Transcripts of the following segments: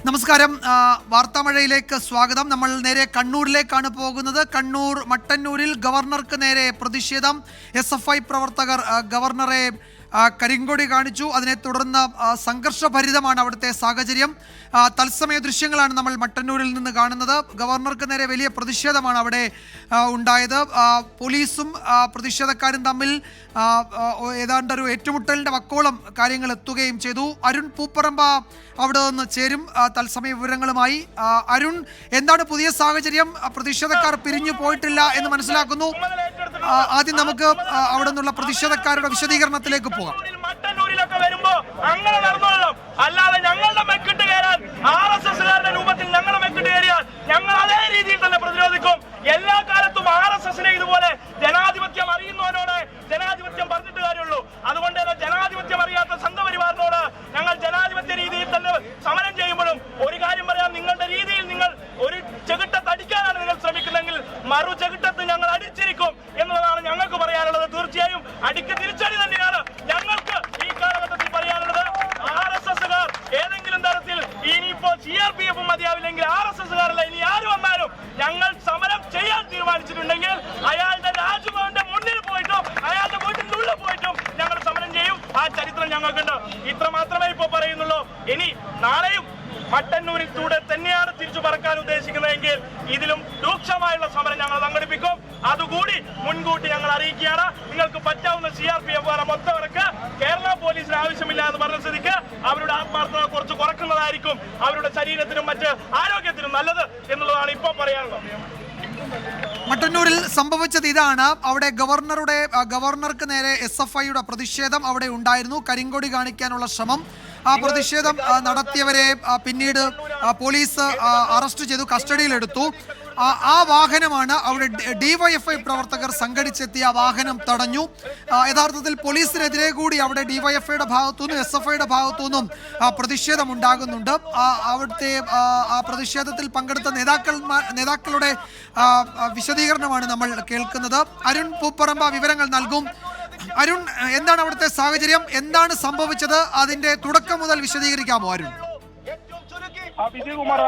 നമസ്കാരം. വാർത്താമഴയിലേക്ക് സ്വാഗതം. നമ്മൾ നേരെ കണ്ണൂരിലേക്കാണ് പോകുന്നത്. കണ്ണൂർ മട്ടന്നൂരിൽ ഗവർണർക്ക് നേരെ പ്രതിഷേധം. SFI പ്രവർത്തകർ ഗവർണറെ കരിങ്കൊടി കാണിച്ചു. അതിനെ തുടർന്ന് സംഘർഷഭരിതമാണ് അവിടുത്തെ സാഹചര്യം. തത്സമയ ദൃശ്യങ്ങളാണ് നമ്മൾ മട്ടന്നൂരിൽ നിന്ന് കാണുന്നത്. ഗവർണർക്ക് നേരെ വലിയ പ്രതിഷേധമാണ് അവിടെ ഉണ്ടായത്. പോലീസും പ്രതിഷേധക്കാരും തമ്മിൽ ഏതാണ്ട് ഒരു ഏറ്റുമുട്ടലിൻ്റെ വക്കോളം കാര്യങ്ങൾ എത്തുകയും ചെയ്തു. അരുൺ പൂപ്പറമ്പ അവിടെ നിന്ന് ചേരും തത്സമയ വിവരങ്ങളുമായി. അരുൺ, എന്താണ് പുതിയ സാഹചര്യം? പ്രതിഷേധക്കാർ പിരിഞ്ഞു പോയിട്ടില്ല എന്ന് മനസ്സിലാക്കുന്നു. ആദ്യം നമുക്ക് അവിടെ നിന്നുള്ള പ്രതിഷേധക്കാരുടെ വിശദീകരണത്തിലേക്ക് പോകാം. മട്ടന്നൂരിലൊക്കെ വരുമ്പോ അങ്ങനെ നടന്നോളാം, അല്ലാതെ ഞങ്ങളുടെ മെക്കിട്ട് കയറാൻ RSSകാരുടെ രൂപത്തിൽ ഞങ്ങളുടെ മെക്കിട്ട് കയറിയാൽ ഞങ്ങൾ അതേ രീതിയിൽ തന്നെ പ്രതിരോധിക്കും. എല്ലാ കാലത്തും RSSനെ ഇതുപോലെ ജനാധിപത്യം അറിയുന്നവരോട് ജനാധിപത്യം പറഞ്ഞിട്ട് കാര്യമുള്ളൂ. അതുകൊണ്ട് തന്നെ ജനാധിപത്യം അറിയാത്ത സംഘപരിവാറിനോട് ഞങ്ങൾ ജനാധിപത്യ രീതിയിൽ തന്നെ സമരം ചെയ്യുമ്പോഴും ഒരു കാര്യം പറയാം, നിങ്ങളുടെ രീതിയിൽ നിങ്ങൾ ഒരു ചെകിട്ടത്ത് അടിക്കാനാണ് നിങ്ങൾ ശ്രമിക്കുന്നതെങ്കിൽ മറു ചെകിട്ടത്ത് ഞങ്ങൾ അടിച്ചിരിക്കും എന്നുള്ളതാണ് ഞങ്ങൾക്ക് പറയാനുള്ളത്. തീർച്ചയായും അടിക്ക് തിരിച്ചടി തന്നെയാണ് ഞങ്ങൾക്ക് ഈ കാലഘട്ടത്തിൽ പറയാനുള്ളത്. RSSകാർ ഏതെങ്കിലും തരത്തിൽ ഇനിയിപ്പോ CRPF മതിയാവില്ലെങ്കിൽ RSSകാരല്ല ഇനി ആര് വന്നാലും ഞങ്ങൾ സമരം ചെയ്യാൻ തീരുമാനിച്ചിട്ടുണ്ടെങ്കിൽ അയാളുടെ രാജ്ഭവന്റെ മുന്നിൽ പോയിട്ടും അയാളുടെ വീട്ടിന്റെ ഉള്ളിൽ പോയിട്ടും ഞങ്ങൾ സമരം ചെയ്യും. ആ ചരിത്രം ഞങ്ങൾക്കുണ്ട്. ഇത്ര മാത്രമേ ഇപ്പോ പറയുന്നുള്ളൂ. ഇനി നാളെയും മട്ടന്നൂരിൽ കൂടെ തന്നെയാണ് തിരിച്ചു പറക്കാൻ ഉദ്ദേശിക്കുന്നതെങ്കിൽ ഇതിലും രൂക്ഷമായുള്ള സമരം ഞങ്ങൾ സംഘടിപ്പിക്കും. അതുകൂടി മുൻകൂട്ടി ഞങ്ങൾ അറിയിക്കുകയാണ്. നിങ്ങൾക്ക് പറ്റാവുന്ന CRPF മൊത്തവർക്ക് കേരള പോലീസിന് ആവശ്യമില്ല എന്ന് പറഞ്ഞ സ്ഥിതിക്ക് അവരുടെ ആത്മാർത്ഥത കുറച്ച് കുറക്കുന്നതായിരിക്കും അവരുടെ ശരീരത്തിനും മറ്റ് ആരോഗ്യത്തിനും നല്ലത് എന്നുള്ളതാണ് ഇപ്പോൾ പറയാനുള്ളത്. മട്ടന്നൂരിൽ സംഭവിച്ചത് ഇതാണ്. അവിടെ ഗവർണർക്ക് നേരെ SFIയുടെ പ്രതിഷേധം അവിടെ ഉണ്ടായിരുന്നു. കരിങ്കൊടി കാണിക്കാനുള്ള ശ്രമം. ആ പ്രതിഷേധം നടത്തിയവരെ പിന്നീട് പോലീസ് അറസ്റ്റ് ചെയ്തു, കസ്റ്റഡിയിലെടുത്തു. ആ വാഹനമാണ് അവിടെ DYFI പ്രവർത്തകർ സംഘടിച്ചെത്തിയ വാഹനം തടഞ്ഞു. യഥാർത്ഥത്തിൽ പോലീസിനെതിരെ കൂടി അവിടെ DYFIയുടെ ഭാഗത്തുനിന്നും SFIയുടെ ഭാഗത്തുനിന്നും പ്രതിഷേധം ഉണ്ടാകുന്നുണ്ട്. അവിടുത്തെ ആ പ്രതിഷേധത്തിൽ പങ്കെടുത്ത നേതാക്കളുടെ വിശദീകരണമാണ് നമ്മൾ കേൾക്കുന്നത്. അരുൺ പൂപ്പറമ്പ വിവരങ്ങൾ നൽകും. അരുൺ, എന്താണ് അവിടുത്തെ സാഹചര്യം? എന്താണ് സംഭവിച്ചത്? അതിന്റെ തുടക്കം മുതൽ വിശദീകരിക്കാമോ അരുൺ? വിജയകുമാർ,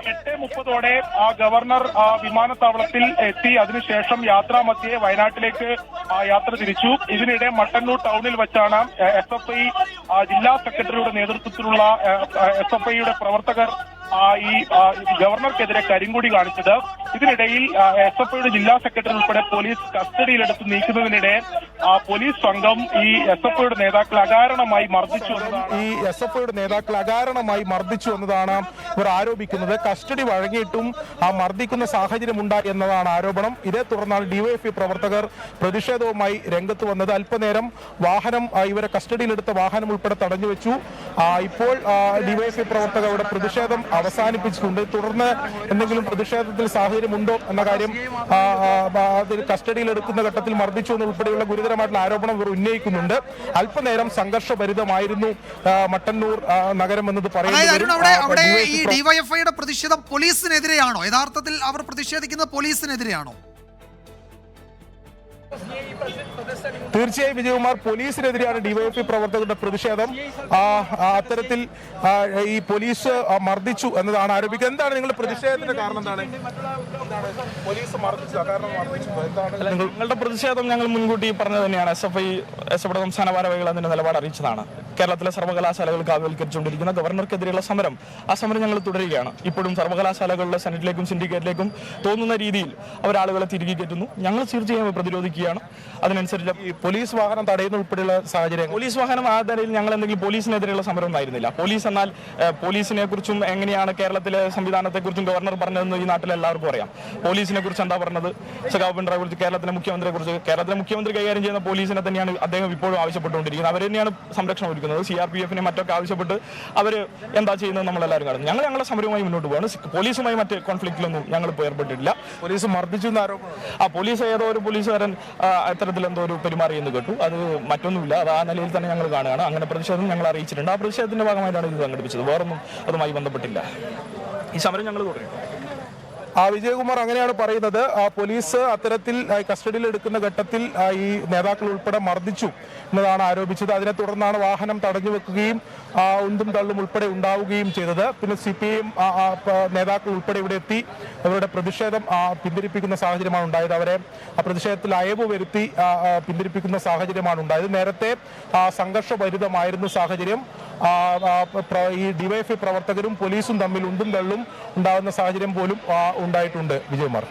8:30 ഗവർണർ വിമാനത്താവളത്തിൽ എത്തി. അതിനുശേഷം യാത്രാമധ്യേ വയനാട്ടിലേക്ക് യാത്ര തിരിച്ചു. ഇതിനിടെ മട്ടന്നൂർ ടൗണിൽ വെച്ചാണ് SFI ജില്ലാ സെക്രട്ടറിയുടെ നേതൃത്വത്തിലുള്ള SFIയുടെ പ്രവർത്തകർ ഈ ഗവർണർക്കെതിരെ കരിങ്കൊടി കാണിച്ചത്. ഇതിനിടയിൽ SFIയുടെ ജില്ലാ സെക്രട്ടറി ഉൾപ്പെടെ പോലീസ് കസ്റ്റഡിയിലെടുത്ത് നീക്കുന്നതിനിടെ പോലീസ് സംഘം ഈ SFIയുടെ നേതാക്കളെ അകാരണമായി മർദ്ദിച്ചു എന്നതാണ് ഇവർ ആരോപിക്കുന്നത്. കസ്റ്റഡി വഴങ്ങിയിട്ടും മർദ്ദിക്കുന്ന സാഹചര്യം ഉണ്ടായി എന്നതാണ് ആരോപണം. ഇതേ തുടർന്നാണ് DYFI പ്രവർത്തകർ പ്രതിഷേധവുമായി രംഗത്ത് വന്നത്. അല്പനേരം ഇവരെ കസ്റ്റഡിയിലെടുത്ത വാഹനം ഉൾപ്പെടെ തടഞ്ഞു വെച്ചു. ഇപ്പോൾ DYFI പ്രവർത്തകരുടെ പ്രതിഷേധം അവസാനിപ്പിച്ചിട്ടുണ്ട്. തുടർന്ന് എന്തെങ്കിലും പ്രതിഷേധത്തിൽ സാഹചര്യമുണ്ടോ എന്ന കാര്യം കസ്റ്റഡിയിലെടുക്കുന്ന ഘട്ടത്തിൽ മർദ്ദിച്ചു എന്നുൾപ്പെടെയുള്ള ഗുരുതരമായിട്ടുള്ള ആരോപണം ഇവർ ഉന്നയിക്കുന്നുണ്ട്. അല്പനേരം സംഘർഷഭരിതമായിരുന്നു മട്ടന്നൂർ നഗരം എന്നത് പറയുന്നത്. ഈ DYFIയുടെ പ്രതിഷേധം പോലീസിനെതിരെയാണോ? യഥാർത്ഥത്തിൽ അവർ പ്രതിഷേധിക്കുന്നത് പോലീസിനെതിരെയാണോ? തീർച്ചയായും വിജയകുമാർ, പോലീസിനെതിരെയാണ് DYFI പ്രവർത്തകരുടെ പ്രതിഷേധം. അത്തരത്തിൽ ഈ പോലീസ് മർദ്ദിച്ചു എന്നതാണ് ആരോപിക്കുന്നത്. എന്താണ് നിങ്ങളുടെ പ്രതിഷേധത്തിന്റെ കാരണം? എന്താണ് പോലീസ് നിങ്ങളുടെ പ്രതിഷേധം? ഞങ്ങൾ മുൻകൂട്ടി പറഞ്ഞത് തന്നെയാണ്. SFI സംസ്ഥാന ഭാരവാഹികൾ അതിന്റെ നിലപാട് അറിയിച്ചതാണ്. കേരളത്തിലെ സർവകലാശാലകൾ കാവ്യവൽക്കരിച്ചുകൊണ്ടിരിക്കുന്ന ഗവർണർക്കെതിരെയുള്ള സമരം, ആ സമരം ഞങ്ങൾ തുടരുകയാണ്. ഇപ്പോഴും സർവകലാശാലകളുടെ സെനറ്റിലേക്കും സിൻഡിക്കേറ്റിലേക്കും തോന്നുന്ന രീതിയിൽ അവരാളുകളെ തിരികെ കയറ്റുന്നു. ഞങ്ങൾ തീർച്ചയായും പ്രതിരോധിക്കുകയാണ്. അതിനനുസരിച്ച് ഈ പോലീസ് വാഹനം തടയുന്ന ഉൾപ്പെടെയുള്ള സാഹചര്യം, പോലീസ് വാഹനം ആ നിലയിൽ ഞങ്ങൾ എന്തെങ്കിലും പോലീസിനെതിരെയുള്ള സമരം ഒന്നായിരുന്നില്ല. പോലീസ് എന്നാൽ പോലീസിനെ കുറിച്ചും എങ്ങനെയാണ് കേരളത്തിലെ സംവിധാനത്തെക്കുറിച്ചും ഗവർണർ പറഞ്ഞതെന്ന് ഈ നാട്ടിലെ എല്ലാവർക്കും അറിയാം. പോലീസിനെ കുറിച്ച് എന്താ പറഞ്ഞത്? സഖാവ് പിണറായിയെ കുറിച്ച്, കേരളത്തിലെ മുഖ്യമന്ത്രി കൈകാര്യം ചെയ്യുന്ന പോലീസിനെ തന്നെയാണ് അദ്ദേഹം ഇപ്പോഴും ആവശ്യപ്പെട്ടുകൊണ്ടിരിക്കുന്നത്. അവർ തന്നെയാണ് സംരക്ഷണം ഒരുക്കുന്നത്. CRPFനെ മറ്റൊക്കെ ആവശ്യപ്പെട്ട് അവർ എന്താ ചെയ്യുന്നത് നമ്മളെല്ലാവരും കാണുന്നു. ഞങ്ങൾ ഞങ്ങളുടെ സമരവുമായി മുന്നോട്ട് പോകാണ്. പോലീസുമായി മറ്റ് കോൺഫ്ലിക്റ്റിലൊന്നും ഞങ്ങൾ ഏർപ്പെട്ടിട്ടില്ല. പോലീസ് മർദ്ദിച്ചു എന്ന ആരോപണം പോലീസ് ഏതോ ഒരു പോലീസുകാരൻ അത്തരത്തിൽ എന്തോ ഒരു പെരുമാറിയെന്ന് കേട്ടു. അത് മറ്റൊന്നുമില്ല. അത് ആ നിലയിൽ തന്നെ ഞങ്ങൾ കാണുകയാണ്. അങ്ങനെ പ്രതിഷേധം ഞങ്ങൾ അറിയിച്ചിട്ടുണ്ട്. ആ പ്രതിഷേധത്തിന്റെ ഭാഗമായിട്ടാണ് ഇത് സംഘടിപ്പിച്ചത്. വേറൊന്നും അതുമായി ബന്ധപ്പെട്ടില്ല. ഈ സമരം ഞങ്ങൾ തുടരും. വിജയകുമാർ അങ്ങനെയാണ് പറയുന്നത്. പോലീസ് അത്തരത്തിൽ കസ്റ്റഡിയിൽ എടുക്കുന്ന ഘട്ടത്തിൽ ഈ നേതാക്കൾ ഉൾപ്പെടെ മർദ്ദിച്ചു എന്നതാണ് ആരോപിച്ചത്. അതിനെ തുടർന്നാണ് വാഹനം തടഞ്ഞു വെക്കുകയും ഉന്തും തള്ളും ഉൾപ്പെടെ ഉണ്ടാവുകയും ചെയ്തത്. പിന്നെ CPIM നേതാക്കൾ ഉൾപ്പെടെ ഇവിടെ എത്തി അവരുടെ പ്രതിഷേധം പിന്തിരിപ്പിക്കുന്ന സാഹചര്യമാണ് ഉണ്ടായത്. അവരെ പ്രതിഷേധത്തിൽ അയവ് വരുത്തി പിന്തിരിപ്പിക്കുന്ന സാഹചര്യമാണ് ഉണ്ടായത്. നേരത്തെ സംഘർഷഭരിതമായിരുന്നു സാഹചര്യം. ഈ ഡിവൈഎഫ്ഐ പ്രവർത്തകരും പോലീസും തമ്മിൽ ഉന്തും തള്ളും ഉണ്ടാകുന്ന സാഹചര്യം പോലും ഉണ്ടായിട്ടുണ്ട്. വിജയകുമാർ,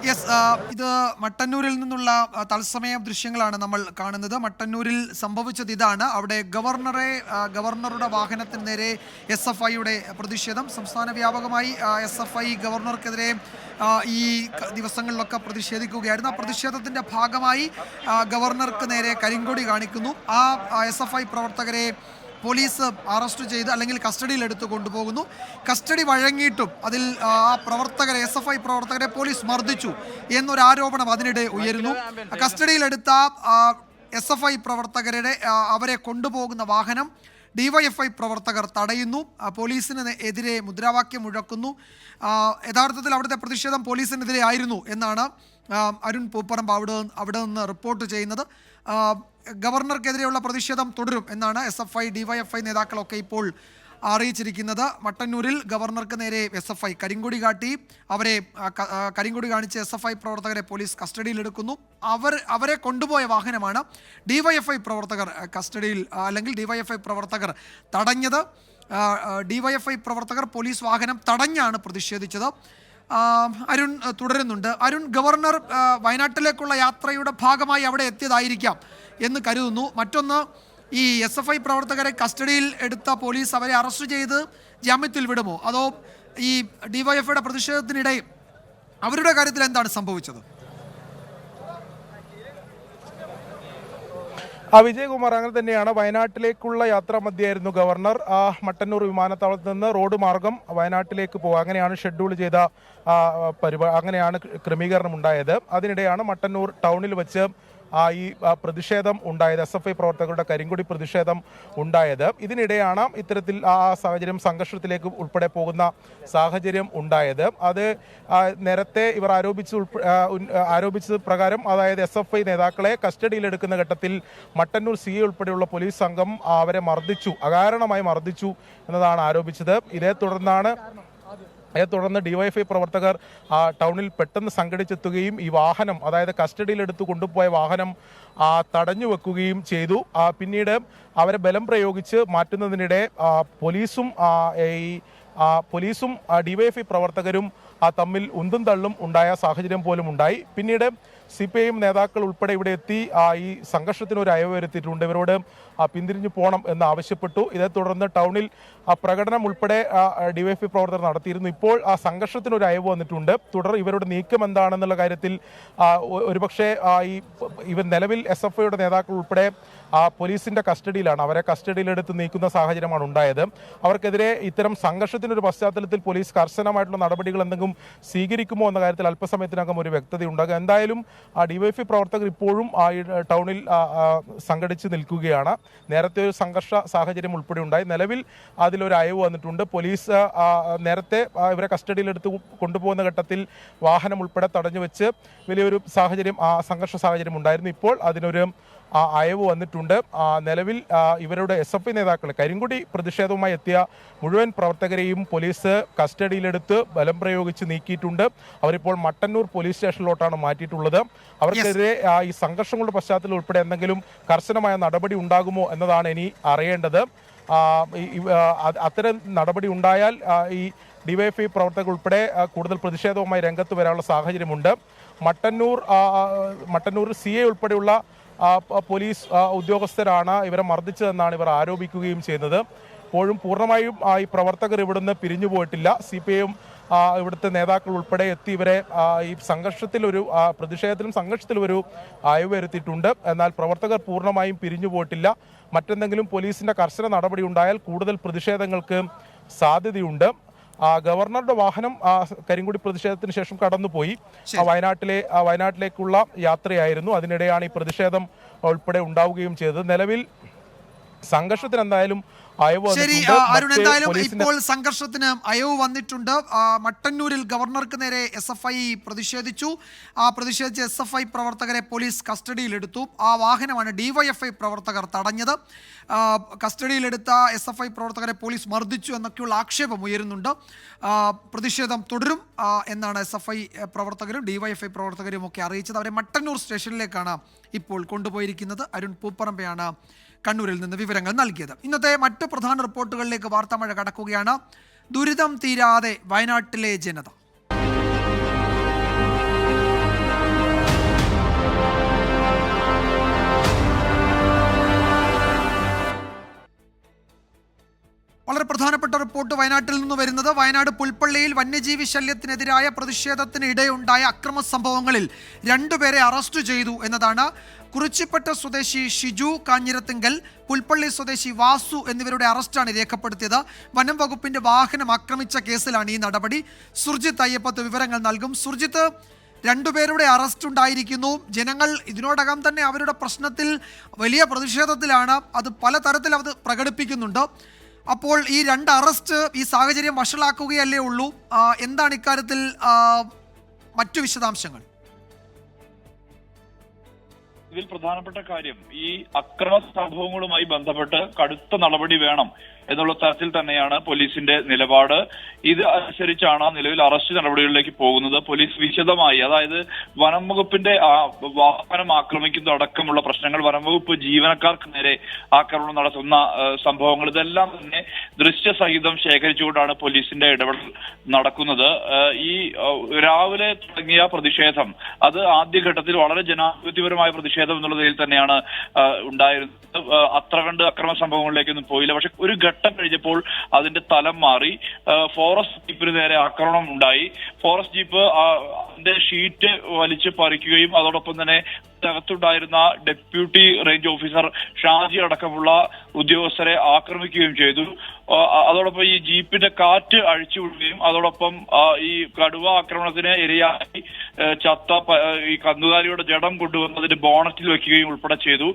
യെസ്, ഇത് മട്ടന്നൂരിൽ നിന്നുള്ള തത്സമയ ദൃശ്യങ്ങളാണ് നമ്മൾ കാണുന്നത്. മട്ടന്നൂരിൽ സംഭവിച്ചത് ഇതാണ്. അവിടെ ഗവർണറുടെ വാഹനത്തിന് നേരെ SFIയുടെ പ്രതിഷേധം. സംസ്ഥാന വ്യാപകമായി SFI ഗവർണർക്കെതിരെ ഈ ദിവസങ്ങളിലൊക്കെ പ്രതിഷേധിക്കുകയായിരുന്നു. ആ പ്രതിഷേധത്തിന്റെ ഭാഗമായി ഗവർണർക്ക് നേരെ കരിങ്കൊടി കാണിക്കുന്നു. ആ SFI പ്രവർത്തകരെ പോലീസ് അറസ്റ്റ് ചെയ്ത് അല്ലെങ്കിൽ കസ്റ്റഡിയിൽ എടുത്ത് കൊണ്ടുപോകുന്നു. കസ്റ്റഡി വഴങ്ങിയിട്ടും അതിൽ SFI പ്രവർത്തകരെ പോലീസ് മർദ്ദിച്ചു എന്നൊരു ആരോപണം അതിനിടെ ഉയരുന്നു. കസ്റ്റഡിയിലെടുത്ത SFI പ്രവർത്തകരുടെ അവരെ കൊണ്ടുപോകുന്ന വാഹനം DYFI പ്രവർത്തകർ തടയുന്നു. പോലീസിന് എതിരെ മുദ്രാവാക്യം മുഴക്കുന്നു. യഥാർത്ഥത്തിൽ അവിടുത്തെ പ്രതിഷേധം പോലീസിനെതിരെ ആയിരുന്നു എന്നാണ് അരുൺ പൂപ്പറമ്പ് അവിടെ നിന്ന് റിപ്പോർട്ട് ചെയ്യുന്നത്. ഗവർണർക്കെതിരെയുള്ള പ്രതിഷേധം തുടരും എന്നാണ് SFI DYFI നേതാക്കളൊക്കെ ഇപ്പോൾ അറിയിച്ചിരിക്കുന്നത്. മട്ടന്നൂരിൽ ഗവർണർക്ക് നേരെ SFI കരിങ്കൊടി കാട്ടി കരിങ്കൊടി കാണിച്ച് SFI പ്രവർത്തകരെ പോലീസ് കസ്റ്റഡിയിലെടുക്കുന്നു. അവരെ കൊണ്ടുപോയ വാഹനമാണ് DYFI പ്രവർത്തകർ കസ്റ്റഡിയിൽ അല്ലെങ്കിൽ DYFI പ്രവർത്തകർ തടഞ്ഞത്. DYFI പ്രവർത്തകർ പോലീസ് വാഹനം തടഞ്ഞാണ് പ്രതിഷേധിച്ചത്. അരുൺ തുടരുന്നുണ്ട്. അരുൺ, ഗവർണർ വയനാട്ടിലേക്കുള്ള യാത്രയുടെ ഭാഗമായി അവിടെ എത്തിയതായിരിക്കാം എന്ന് കരുതുന്നു. മറ്റൊന്ന്, ഈ SFI പ്രവർത്തകരെ കസ്റ്റഡിയിൽ എടുത്ത പോലീസ് അവരെ അറസ്റ്റ് ചെയ്ത് ജാമ്യത്തിൽ വിടുമോ, അതോ ഈ DYFIയുടെ പ്രതിഷേധത്തിനിടെ അവരുടെ കാര്യത്തിൽ എന്താണ് സംഭവിച്ചത്? വിജയകുമാർ, അങ്ങനെ തന്നെയാണ്. വയനാട്ടിലേക്കുള്ള യാത്രാ മധ്യയായിരുന്നു ഗവർണർ മട്ടന്നൂർ വിമാനത്താവളത്തിൽ നിന്ന് റോഡ് മാർഗം വയനാട്ടിലേക്ക് പോകുക. അങ്ങനെയാണ് ഷെഡ്യൂൾ ചെയ്ത അങ്ങനെയാണ് ക്രമീകരണം ഉണ്ടായത്. അതിനിടെയാണ് മട്ടന്നൂർ ടൗണിൽ വെച്ച് ഈ പ്രതിഷേധം ഉണ്ടായത്. SFI പ്രവർത്തകരുടെ കരിങ്കൊടി പ്രതിഷേധം ഉണ്ടായത്. ഇതിനിടെയാണ് ഇത്തരത്തിൽ സാഹചര്യം സംഘർഷത്തിലേക്ക് ഉൾപ്പെടെ പോകുന്ന സാഹചര്യം ഉണ്ടായത്. അത് നേരത്തെ ഇവർ ആരോപിച്ചത് പ്രകാരം, അതായത് SFI നേതാക്കളെ കസ്റ്റഡിയിലെടുക്കുന്ന ഘട്ടത്തിൽ മട്ടന്നൂർ CA ഉൾപ്പെടെയുള്ള പോലീസ് സംഘം അവരെ അകാരണമായി മർദ്ദിച്ചു എന്നതാണ് ആരോപിച്ചത്. ഇതേ തുടർന്ന് DYFI പ്രവർത്തകർ ടൗണിൽ പെട്ടെന്ന് സംഘടിച്ചെത്തുകയും ഈ വാഹനം, അതായത് കസ്റ്റഡിയിലെടുത്ത് കൊണ്ടുപോയ വാഹനം തടഞ്ഞു വെക്കുകയും ചെയ്തു. പിന്നീട് അവരെ ബലം പ്രയോഗിച്ച് മാറ്റുന്നതിനിടെ പോലീസും DYFI പ്രവർത്തകരും തമ്മിൽ ഉന്തും തള്ളും ഉണ്ടായ സാഹചര്യം പോലും ഉണ്ടായി. പിന്നീട് CPIM നേതാക്കൾ ഉൾപ്പെടെ ഇവിടെ എത്തി ഈ സംഘർഷത്തിന് ഒരു അയവ് വരുത്തിയിട്ടുണ്ട്. ഇവരോട് പിന്തിരിഞ്ഞു പോകണം എന്ന് ആവശ്യപ്പെട്ടു. ഇതേ തുടർന്ന് ടൗണിൽ പ്രകടനം ഉൾപ്പെടെ DYFI പ്രവർത്തകർ നടത്തിയിരുന്നു. ഇപ്പോൾ ആ സംഘർഷത്തിന് ഒരു അയവ് വന്നിട്ടുണ്ട്. ഇവരുടെ നീക്കം എന്താണെന്നുള്ള കാര്യത്തിൽ ഒരുപക്ഷെ ഇവർ നിലവിൽ SFIയുടെ നേതാക്കൾ ഉൾപ്പെടെ പോലീസിന്റെ കസ്റ്റഡിയിലാണ്. അവരെ കസ്റ്റഡിയിലെടുത്ത് നീക്കുന്ന സാഹചര്യമാണ് ഉണ്ടായത്. അവർക്കെതിരെ ഇത്തരം സംഘർഷത്തിനൊരു പശ്ചാത്തലത്തിൽ പോലീസ് കർശനമായിട്ടുള്ള നടപടികൾ എന്തെങ്കിലും സ്വീകരിക്കുമോ എന്ന കാര്യത്തിൽ അല്പസമയത്തിനകം ഒരു വ്യക്തത ഉണ്ടാകും. എന്തായാലും DYFI പ്രവർത്തകർ ഇപ്പോഴും ടൗണിൽ സംഘടിച്ച് നിൽക്കുകയാണ്. നേരത്തെ ഒരു സംഘർഷ സാഹചര്യം ഉൾപ്പെടെ ഉണ്ടായി. നിലവിൽ അതിലൊരു അയവ് വന്നിട്ടുണ്ട്. പോലീസ് നേരത്തെ ഇവരെ കസ്റ്റഡിയിലെടുത്ത് കൊണ്ടുപോകുന്ന ഘട്ടത്തിൽ വാഹനം ഉൾപ്പെടെ തടഞ്ഞു വെച്ച് വലിയൊരു സംഘർഷ സാഹചര്യം ഉണ്ടായിരുന്നു. ഇപ്പോൾ അതിനൊരു അയവ് വന്നിട്ടുണ്ട്. നിലവിൽ ഇവരുടെ SFI നേതാക്കൾ കരിങ്കൊടി പ്രതിഷേധവുമായി എത്തിയ മുഴുവൻ പ്രവർത്തകരെയും പോലീസ് കസ്റ്റഡിയിലെടുത്ത് ബലം പ്രയോഗിച്ച് നീക്കിയിട്ടുണ്ട്. അവരിപ്പോൾ മട്ടന്നൂർ പോലീസ് സ്റ്റേഷനിലോട്ടാണ് മാറ്റിയിട്ടുള്ളത്. അവർക്കെതിരെ ഈ സംഘർഷങ്ങളുടെ പശ്ചാത്തലത്തിൽ ഉൾപ്പെടെ എന്തെങ്കിലും കർശനമായ നടപടി ഉണ്ടാകുമോ എന്നതാണ് ഇനി അറിയേണ്ടത്. അത്തരം നടപടി ഉണ്ടായാൽ ഈ DYFI പ്രവർത്തകർ ഉൾപ്പെടെ കൂടുതൽ പ്രതിഷേധവുമായി രംഗത്ത് വരാനുള്ള സാഹചര്യമുണ്ട്. മട്ടന്നൂർ CA ഉൾപ്പെടെയുള്ള പോലീസ് ഉദ്യോഗസ്ഥരാണ് ഇവരെ മർദ്ദിച്ചതെന്നാണ് ഇവർ ആരോപിക്കുകയും ചെയ്യുന്നത്. ഇപ്പോഴും പൂർണ്ണമായും ഈ പ്രവർത്തകർ ഇവിടുന്ന് പിരിഞ്ഞു പോയിട്ടില്ല. CPIM ഇവിടുത്തെ നേതാക്കൾ ഉൾപ്പെടെ എത്തി ഇവരെ ഈ സംഘർഷത്തിലും ഒരു അയവ് വരുത്തിയിട്ടുണ്ട്. എന്നാൽ പ്രവർത്തകർ പൂർണ്ണമായും പിരിഞ്ഞു പോയിട്ടില്ല. മറ്റെന്തെങ്കിലും പോലീസിന്റെ കർശന നടപടി ഉണ്ടായാൽ കൂടുതൽ പ്രതിഷേധങ്ങൾക്ക് സാധ്യതയുണ്ട്. ഗവർണറുടെ വാഹനം കരിങ്കൊടി പ്രതിഷേധത്തിന് ശേഷം കടന്നുപോയി വയനാട്ടിലേക്കുള്ള യാത്രയായിരുന്നു. അതിനിടെയാണ് ഈ പ്രതിഷേധം ഉൾപ്പെടെ ഉണ്ടാവുകയും ചെയ്തത്. നിലവിൽ സംഘർഷത്തിന് എന്തായാലും അയവ് ശരി വന്നിട്ടുണ്ട്. അരുൺ, എന്തായാലും പോലീസിന്റെ ഇപ്പോൾ സംഘർഷത്തിന് അയവ് വന്നിട്ടുണ്ട്. മട്ടന്നൂരിൽ ഗവർണർക്ക് നേരെ SFI പ്രതിഷേധിച്ചു. പ്രതിഷേധിച്ച SFI പ്രവർത്തകരെ പോലീസ് കസ്റ്റഡിയിലെടുത്തു. ആ വാഹനമാണ് DYFI പ്രവർത്തകർ തടഞ്ഞത്. കസ്റ്റഡിയിലെടുത്ത SFI പ്രവർത്തകരെ പോലീസ് മർദ്ദിച്ചു എന്നൊക്കെയുള്ള ആക്ഷേപം ഉയരുന്നുണ്ട്. പ്രതിഷേധം തുടരും എന്നാണ് SFI പ്രവർത്തകരും DYFI പ്രവർത്തകരും ഒക്കെ അറിയിച്ചത്. അവരെ മട്ടന്നൂർ സ്റ്റേഷനിലേക്കാണ് ഇപ്പോൾ കൊണ്ടുപോയിരിക്കുന്നത്. അരുൺ പൂപ്പറമ്പയാണ് കണ്ണൂരിൽ നിന്ന് വിവരങ്ങൾ നൽകിയത്. ഇന്നത്തെ മറ്റ് പ്രധാന റിപ്പോർട്ടുകളിലേക്ക് വാർത്താമഴ കടക്കുകയാണ്. ദുരിതം തീരാതെ വയനാട്ടിലെ ജനത. വളരെ പ്രധാനപ്പെട്ട റിപ്പോർട്ട് വയനാട്ടിൽ നിന്ന് വരുന്നത്. വയനാട് പുൽപ്പള്ളിയിൽ വന്യജീവി ശല്യത്തിനെതിരായ പ്രതിഷേധത്തിനിടെയുണ്ടായ അക്രമ സംഭവങ്ങളിൽ 2 പേരെ അറസ്റ്റ് ചെയ്തു എന്നതാണ്. കുറിച്ചിപ്പറ്റ സ്വദേശി ഷിജു കാഞ്ഞിരത്തിങ്കൽ, പുൽപ്പള്ളി സ്വദേശി വാസു എന്നിവരുടെ അറസ്റ്റാണ് രേഖപ്പെടുത്തിയത്. വനം വകുപ്പിന്റെ വാഹനം ആക്രമിച്ച കേസിലാണ് ഈ നടപടി. സുർജിത്ത് അയ്യപ്പത്ത് വിവരങ്ങൾ നൽകും. സുർജിത്ത്, 2 പേരുടെ അറസ്റ്റ് ഉണ്ടായിരിക്കുന്നു. ജനങ്ങൾ ഇതിനോടകം തന്നെ അവരുടെ പ്രശ്നത്തിൽ വലിയ പ്രതിഷേധത്തിലാണ്. അത് പലതരത്തിൽ അത് പ്രകടിപ്പിക്കുന്നുണ്ട്. അപ്പോൾ ഈ 2 അറസ്റ്റ് ഈ സാഹചര്യം വഷളാക്കുകയല്ലേ ഉള്ളൂ? എന്താണ് ഇക്കാര്യത്തിൽ മറ്റു വിശദാംശങ്ങൾ? ഇതിൽ പ്രധാനപ്പെട്ട കാര്യം, ഈ അക്രമ സംഭവങ്ങളുമായി ബന്ധപ്പെട്ട് കടുത്ത നടപടി വേണം എന്നുള്ള തരത്തിൽ തന്നെയാണ് പോലീസിന്റെ നിലപാട്. ഇത് അനുസരിച്ചാണ് നിലവിൽ അറസ്റ്റ് നടപടികളിലേക്ക് പോകുന്നത്. പോലീസ് വിശദമായി, അതായത് വനം വകുപ്പിന്റെ വാഹനം ആക്രമിക്കുന്നതടക്കമുള്ള പ്രശ്നങ്ങൾ, വനം വകുപ്പ് ജീവനക്കാർക്ക് നേരെ ആക്രമണം നടത്തുന്ന സംഭവങ്ങൾ, ഇതെല്ലാം തന്നെ ദൃശ്യസഹിതം ശേഖരിച്ചുകൊണ്ടാണ് പോലീസിന്റെ ഇടപെടൽ നടക്കുന്നത്. ഈ രാവിലെ തുടങ്ങിയ പ്രതിഷേധം അത് ആദ്യഘട്ടത്തിൽ വളരെ ജനാധിപത്യപരമായ പ്രതിഷേധം എന്നുള്ളതിൽ തന്നെയാണ് ഉണ്ടായിരുന്നത്. അത്ര കണ്ട് അക്രമ സംഭവങ്ങളിലേക്കൊന്നും പോയില്ല. പക്ഷെ ഒരു ഘട്ടം കഴിഞ്ഞപ്പോൾ അതിന്റെ തലം മാറി. ഫോറസ്റ്റ് ജീപ്പിന് നേരെ ആക്രമണം ഉണ്ടായി. ഫോറസ്റ്റ് ജീപ്പ് അതിന്റെ ഷീറ്റ് വലിച്ചു പറിക്കുകയും അതോടൊപ്പം തന്നെ അകത്തുണ്ടായിരുന്ന ഡെപ്യൂട്ടി റേഞ്ച് ഓഫീസർ ഷാജി അടക്കമുള്ള ഉദ്യോഗസ്ഥരെ ആക്രമിക്കുകയും ചെയ്തു. അതോടൊപ്പം ഈ ജീപ്പിന്റെ കാറ്റ് അഴിച്ചുവിടുകയും അതോടൊപ്പം ഈ കടുവ ആക്രമണത്തിന് ഇരയായി ചത്ത ഈ കന്നുകാലിയുടെ ജഡം കൊണ്ടുവന്നതിന്റെ ബോണറ്റിൽ വെക്കുകയും ഉൾപ്പെടെ ചെയ്തു.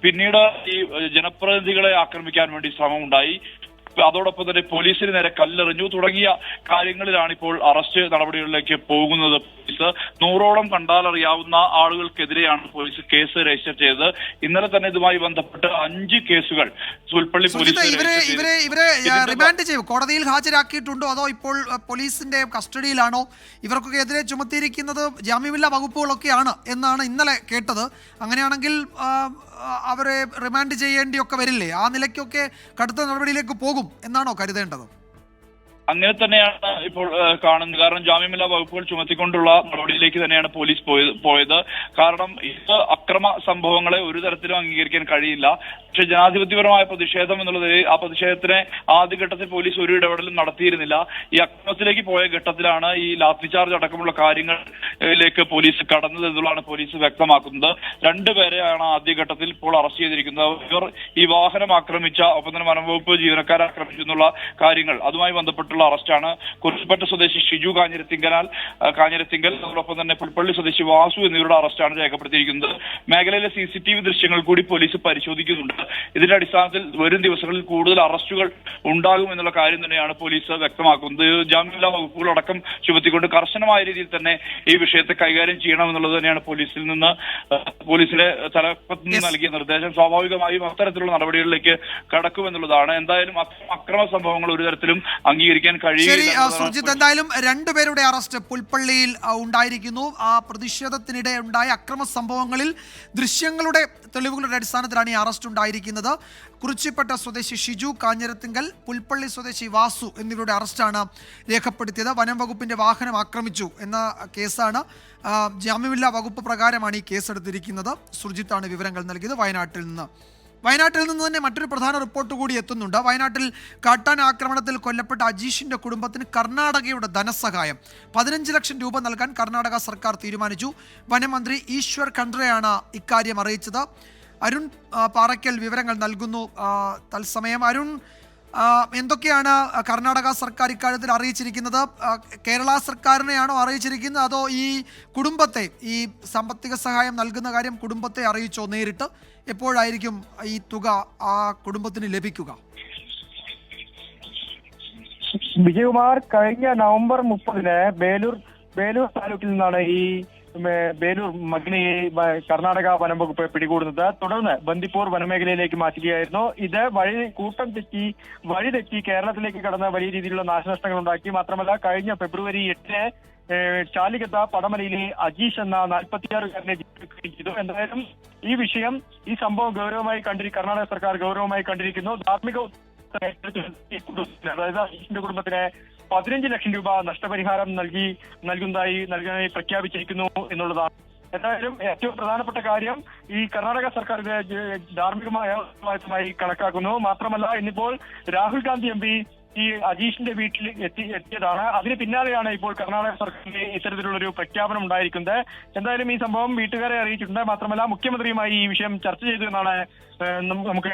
പിന്നീട് ഈ ജനപ്രതിനിധികളെ ആക്രമിക്കാൻ വേണ്ടി ശ്രമമുണ്ടായി. അതോടൊപ്പം തന്നെ പോലീസിന് നേരെ കല്ലെറിഞ്ഞു തുടങ്ങിയ കാര്യങ്ങളിലാണ് ഇപ്പോൾ അറസ്റ്റ് നടപടികളിലേക്ക് പോകുന്നത്. പോലീസ് 100ഓളം കണ്ടാലറിയാവുന്ന ആളുകൾക്കെതിരെയാണ് പോലീസ് കേസ് രജിസ്റ്റർ ചെയ്തത്. ഇന്നലെ തന്നെ ഇതുമായി ബന്ധപ്പെട്ട് 5 കേസുകൾ പുൽപ്പള്ളി പോലീസ് ഇവരെ റിമാൻഡ് ചെയ്യും, കോടതിയിൽ ഹാജരാക്കിയിട്ടുണ്ടോ അതോ ഇപ്പോൾ പോലീസിന്റെ കസ്റ്റഡിയിലാണോ? ഇവർക്കൊക്കെ എതിരെ ചുമത്തിയിരിക്കുന്നത് ജാമ്യമില്ലാ വകുപ്പുകളൊക്കെയാണ് എന്നാണ് ഇന്നലെ കേട്ടത്. അങ്ങനെയാണെങ്കിൽ അവരെ റിമാൻഡ് ചെയ്യേണ്ടിയൊക്കെ വരില്ലേ? ആ നിലയ്ക്കൊക്കെ കടുത്ത നടപടിയിലേക്ക് പോകും എന്നാണോ കരുതേണ്ടത്? അങ്ങനെ തന്നെയാണ് ഇപ്പോൾ കാണുന്നത്. കാരണം ജാമ്യമില്ലാ വകുപ്പുകൾ ചുമത്തിക്കൊണ്ടുള്ള നടപടിയിലേക്ക് തന്നെയാണ് പോലീസ് പോയത്. കാരണം ഇത് അക്രമ സംഭവങ്ങളെ ഒരു തരത്തിലും അംഗീകരിക്കാൻ കഴിയില്ല. പക്ഷെ ജനാധിപത്യപരമായ പ്രതിഷേധം എന്നുള്ളത്, ആ പ്രതിഷേധത്തിന് ആദ്യഘട്ടത്തിൽ പോലീസ് ഒരു ഇടപെടലും നടത്തിയിരുന്നില്ല. ഈ അക്രമത്തിലേക്ക് പോയ ഘട്ടത്തിലാണ് ഈ ലാത്തി ചാർജ് അടക്കമുള്ള കാര്യങ്ങളിലേക്ക് പോലീസ് കടന്നത് എന്നുള്ളതാണ് പോലീസ് വ്യക്തമാക്കുന്നത്. 2 പേരെയാണ് ആദ്യഘട്ടത്തിൽ ഇപ്പോൾ അറസ്റ്റ് ചെയ്തിരിക്കുന്നത്. ഇവർ ഈ വാഹനം ആക്രമിച്ച, ഒപ്പം തന്നെ വനംവകുപ്പ് ജീവനക്കാരെ ആക്രമിച്ചു എന്നുള്ള കാര്യങ്ങൾ, അതുമായി ബന്ധപ്പെട്ടുള്ള അറസ്റ്റാണ്. കുറിച്ചിപ്പറ്റ സ്വദേശി ഷിജു കാഞ്ഞിരത്തിങ്കൽ അതോടൊപ്പം തന്നെ പുൽപ്പള്ളി സ്വദേശി വാസു എന്നിവരുടെ അറസ്റ്റാണ് രേഖപ്പെടുത്തിയിരിക്കുന്നത്. മേഖലയിലെ CCTV ദൃശ്യങ്ങൾ കൂടി പോലീസ് പരിശോധിക്കുന്നുണ്ട്. ഇതിന്റെ അടിസ്ഥാനത്തിൽ വരും ദിവസങ്ങളിൽ കൂടുതൽ അറസ്റ്റുകൾ ഉണ്ടാകും എന്നുള്ള കാര്യം തന്നെയാണ് പോലീസ് വ്യക്തമാക്കുന്നത്. ജാമ്യമില്ലാ വകുപ്പുകളടക്കം ചുമത്തിക്കൊണ്ട് കർശനമായ രീതിയിൽ തന്നെ ഈ വിഷയത്തെ കൈകാര്യം ചെയ്യണമെന്നുള്ളത് തന്നെയാണ് പോലീസിന്റെ തലപ്പത്ത് നിന്ന് നൽകിയ നിർദ്ദേശം. സ്വാഭാവികമായും അത്തരത്തിലുള്ള നടപടികളിലേക്ക് കടക്കുമെന്നുള്ളതാണ്. എന്തായാലും അക്രമ സംഭവങ്ങൾ ഒരു തരത്തിലും അംഗീകരിക്കാൻ കഴിയില്ല. സുജിത്ത്, എന്തായാലും 2 പേരുടെ അറസ്റ്റ് പുൽപ്പള്ളിയിൽ ഉണ്ടായിരിക്കുന്നു. ആ പ്രതിഷേധത്തിനിടെ ഉണ്ടായ അക്രമ സംഭവങ്ങളിൽ ദൃശ്യങ്ങളുടെ തെളിവുകളുടെ അടിസ്ഥാനത്തിലാണ് ഈ അറസ്റ്റ് ഉണ്ടായിരിക്കുന്നത്. കുറിച്ചിപ്പറ്റ സ്വദേശി ഷിജു കാഞ്ഞിരത്തിങ്കൽ, പുൽപ്പള്ളി സ്വദേശി വാസു എന്നിവരുടെ അറസ്റ്റാണ് രേഖപ്പെടുത്തിയത്. വനം വകുപ്പിന്റെ വാഹനം ആക്രമിച്ചു എന്ന കേസാണ്. ജാമ്യമില്ലാ വകുപ്പ് പ്രകാരമാണ് ഈ കേസെടുത്തിരിക്കുന്നത്. സുർജിത്താണ് വിവരങ്ങൾ നൽകിയത് വയനാട്ടിൽ നിന്ന് തന്നെ മറ്റൊരു പ്രധാന റിപ്പോർട്ട് കൂടി എത്തുന്നുണ്ട്. വയനാട്ടിൽ കാട്ടാന ആക്രമണത്തിൽ കൊല്ലപ്പെട്ട അജീഷിന്റെ കുടുംബത്തിന് കർണാടകയുടെ ധനസഹായം 15 ലക്ഷം രൂപ നൽകാൻ കർണാടക സർക്കാർ തീരുമാനിച്ചു. വനമന്ത്രി ഈശ്വർ ഖണ്ഡ്രെയാണ് ഇക്കാര്യം അറിയിച്ചത്. അരുൺ പാറയ്ക്കൽ വിവരങ്ങൾ നൽകുന്നു തത്സമയം. അരുൺ, എന്തൊക്കെയാണ് കർണാടക സർക്കാർ ഇക്കാര്യത്തിൽ അറിയിച്ചിരിക്കുന്നത്? കേരള സർക്കാരിനെയാണോ അറിയിച്ചിരിക്കുന്നത് അതോ ഈ കുടുംബത്തെ, ഈ സാമ്പത്തിക സഹായം നൽകുന്ന കാര്യം കുടുംബത്തെ അറിയിച്ചോ നേരിട്ട്? എപ്പോഴായിരിക്കും ഈ തുക ആ കുടുംബത്തിന് ലഭിക്കുക? വിജയകുമാർ, കഴിഞ്ഞ നവംബർ 30-ന് ബേലൂർ താലൂക്കിൽ നിന്നാണ് ഈ ബേലൂർ മഗ്നിയെ കർണാടക വനം വകുപ്പ് പിടികൂടുന്നത്. തുടർന്ന് ബന്ദിപ്പൂർ വനമേഖലയിലേക്ക് മാറ്റുകയായിരുന്നു. ഇത് കൂട്ടം തെറ്റി വഴി തെറ്റി കേരളത്തിലേക്ക് കടന്ന് വലിയ രീതിയിലുള്ള നാശനഷ്ടങ്ങൾ ഉണ്ടാക്കി. മാത്രമല്ല, കഴിഞ്ഞ ഫെബ്രുവരി 8-ന് ചാലികത്ത പടമലയിലെ അജീഷ് എന്ന 46-കാരനെ ചെയ്തു. എന്തായാലും ഈ സംഭവം ഗൗരവമായി കർണാടക സർക്കാർ ഗൗരവമായി കണ്ടിരിക്കുന്നു. ധാർമ്മിക അതായത് അജീഷിന്റെ കുടുംബത്തിന് 15 ലക്ഷം രൂപ നഷ്ടപരിഹാരം നൽകാനായി പ്രഖ്യാപിച്ചിരിക്കുന്നു എന്നുള്ളതാണ്. എന്തായാലും ഏറ്റവും പ്രധാനപ്പെട്ട കാര്യം ഈ കർണാടക സർക്കാർ ഇത് ധാർമ്മികമായി കണക്കാക്കുന്നു. മാത്രമല്ല, ഇന്നിപ്പോൾ രാഹുൽ ഗാന്ധി MP ഈ അജീഷിന്റെ വീട്ടിൽ എത്തിയതാണ്. അതിന് പിന്നാലെയാണ് ഇപ്പോൾ കർണാടക സർക്കാരിന്റെ ഇത്തരത്തിലുള്ളൊരു പ്രഖ്യാപനം ഉണ്ടായിരിക്കുന്നത്. എന്തായാലും ഈ സംഭവം വീട്ടുകാരെ അറിയിച്ചിട്ടുണ്ട്. മാത്രമല്ല, മുഖ്യമന്ത്രിയുമായി ഈ വിഷയം ചർച്ച ചെയ്തു എന്നാണ് നമുക്ക്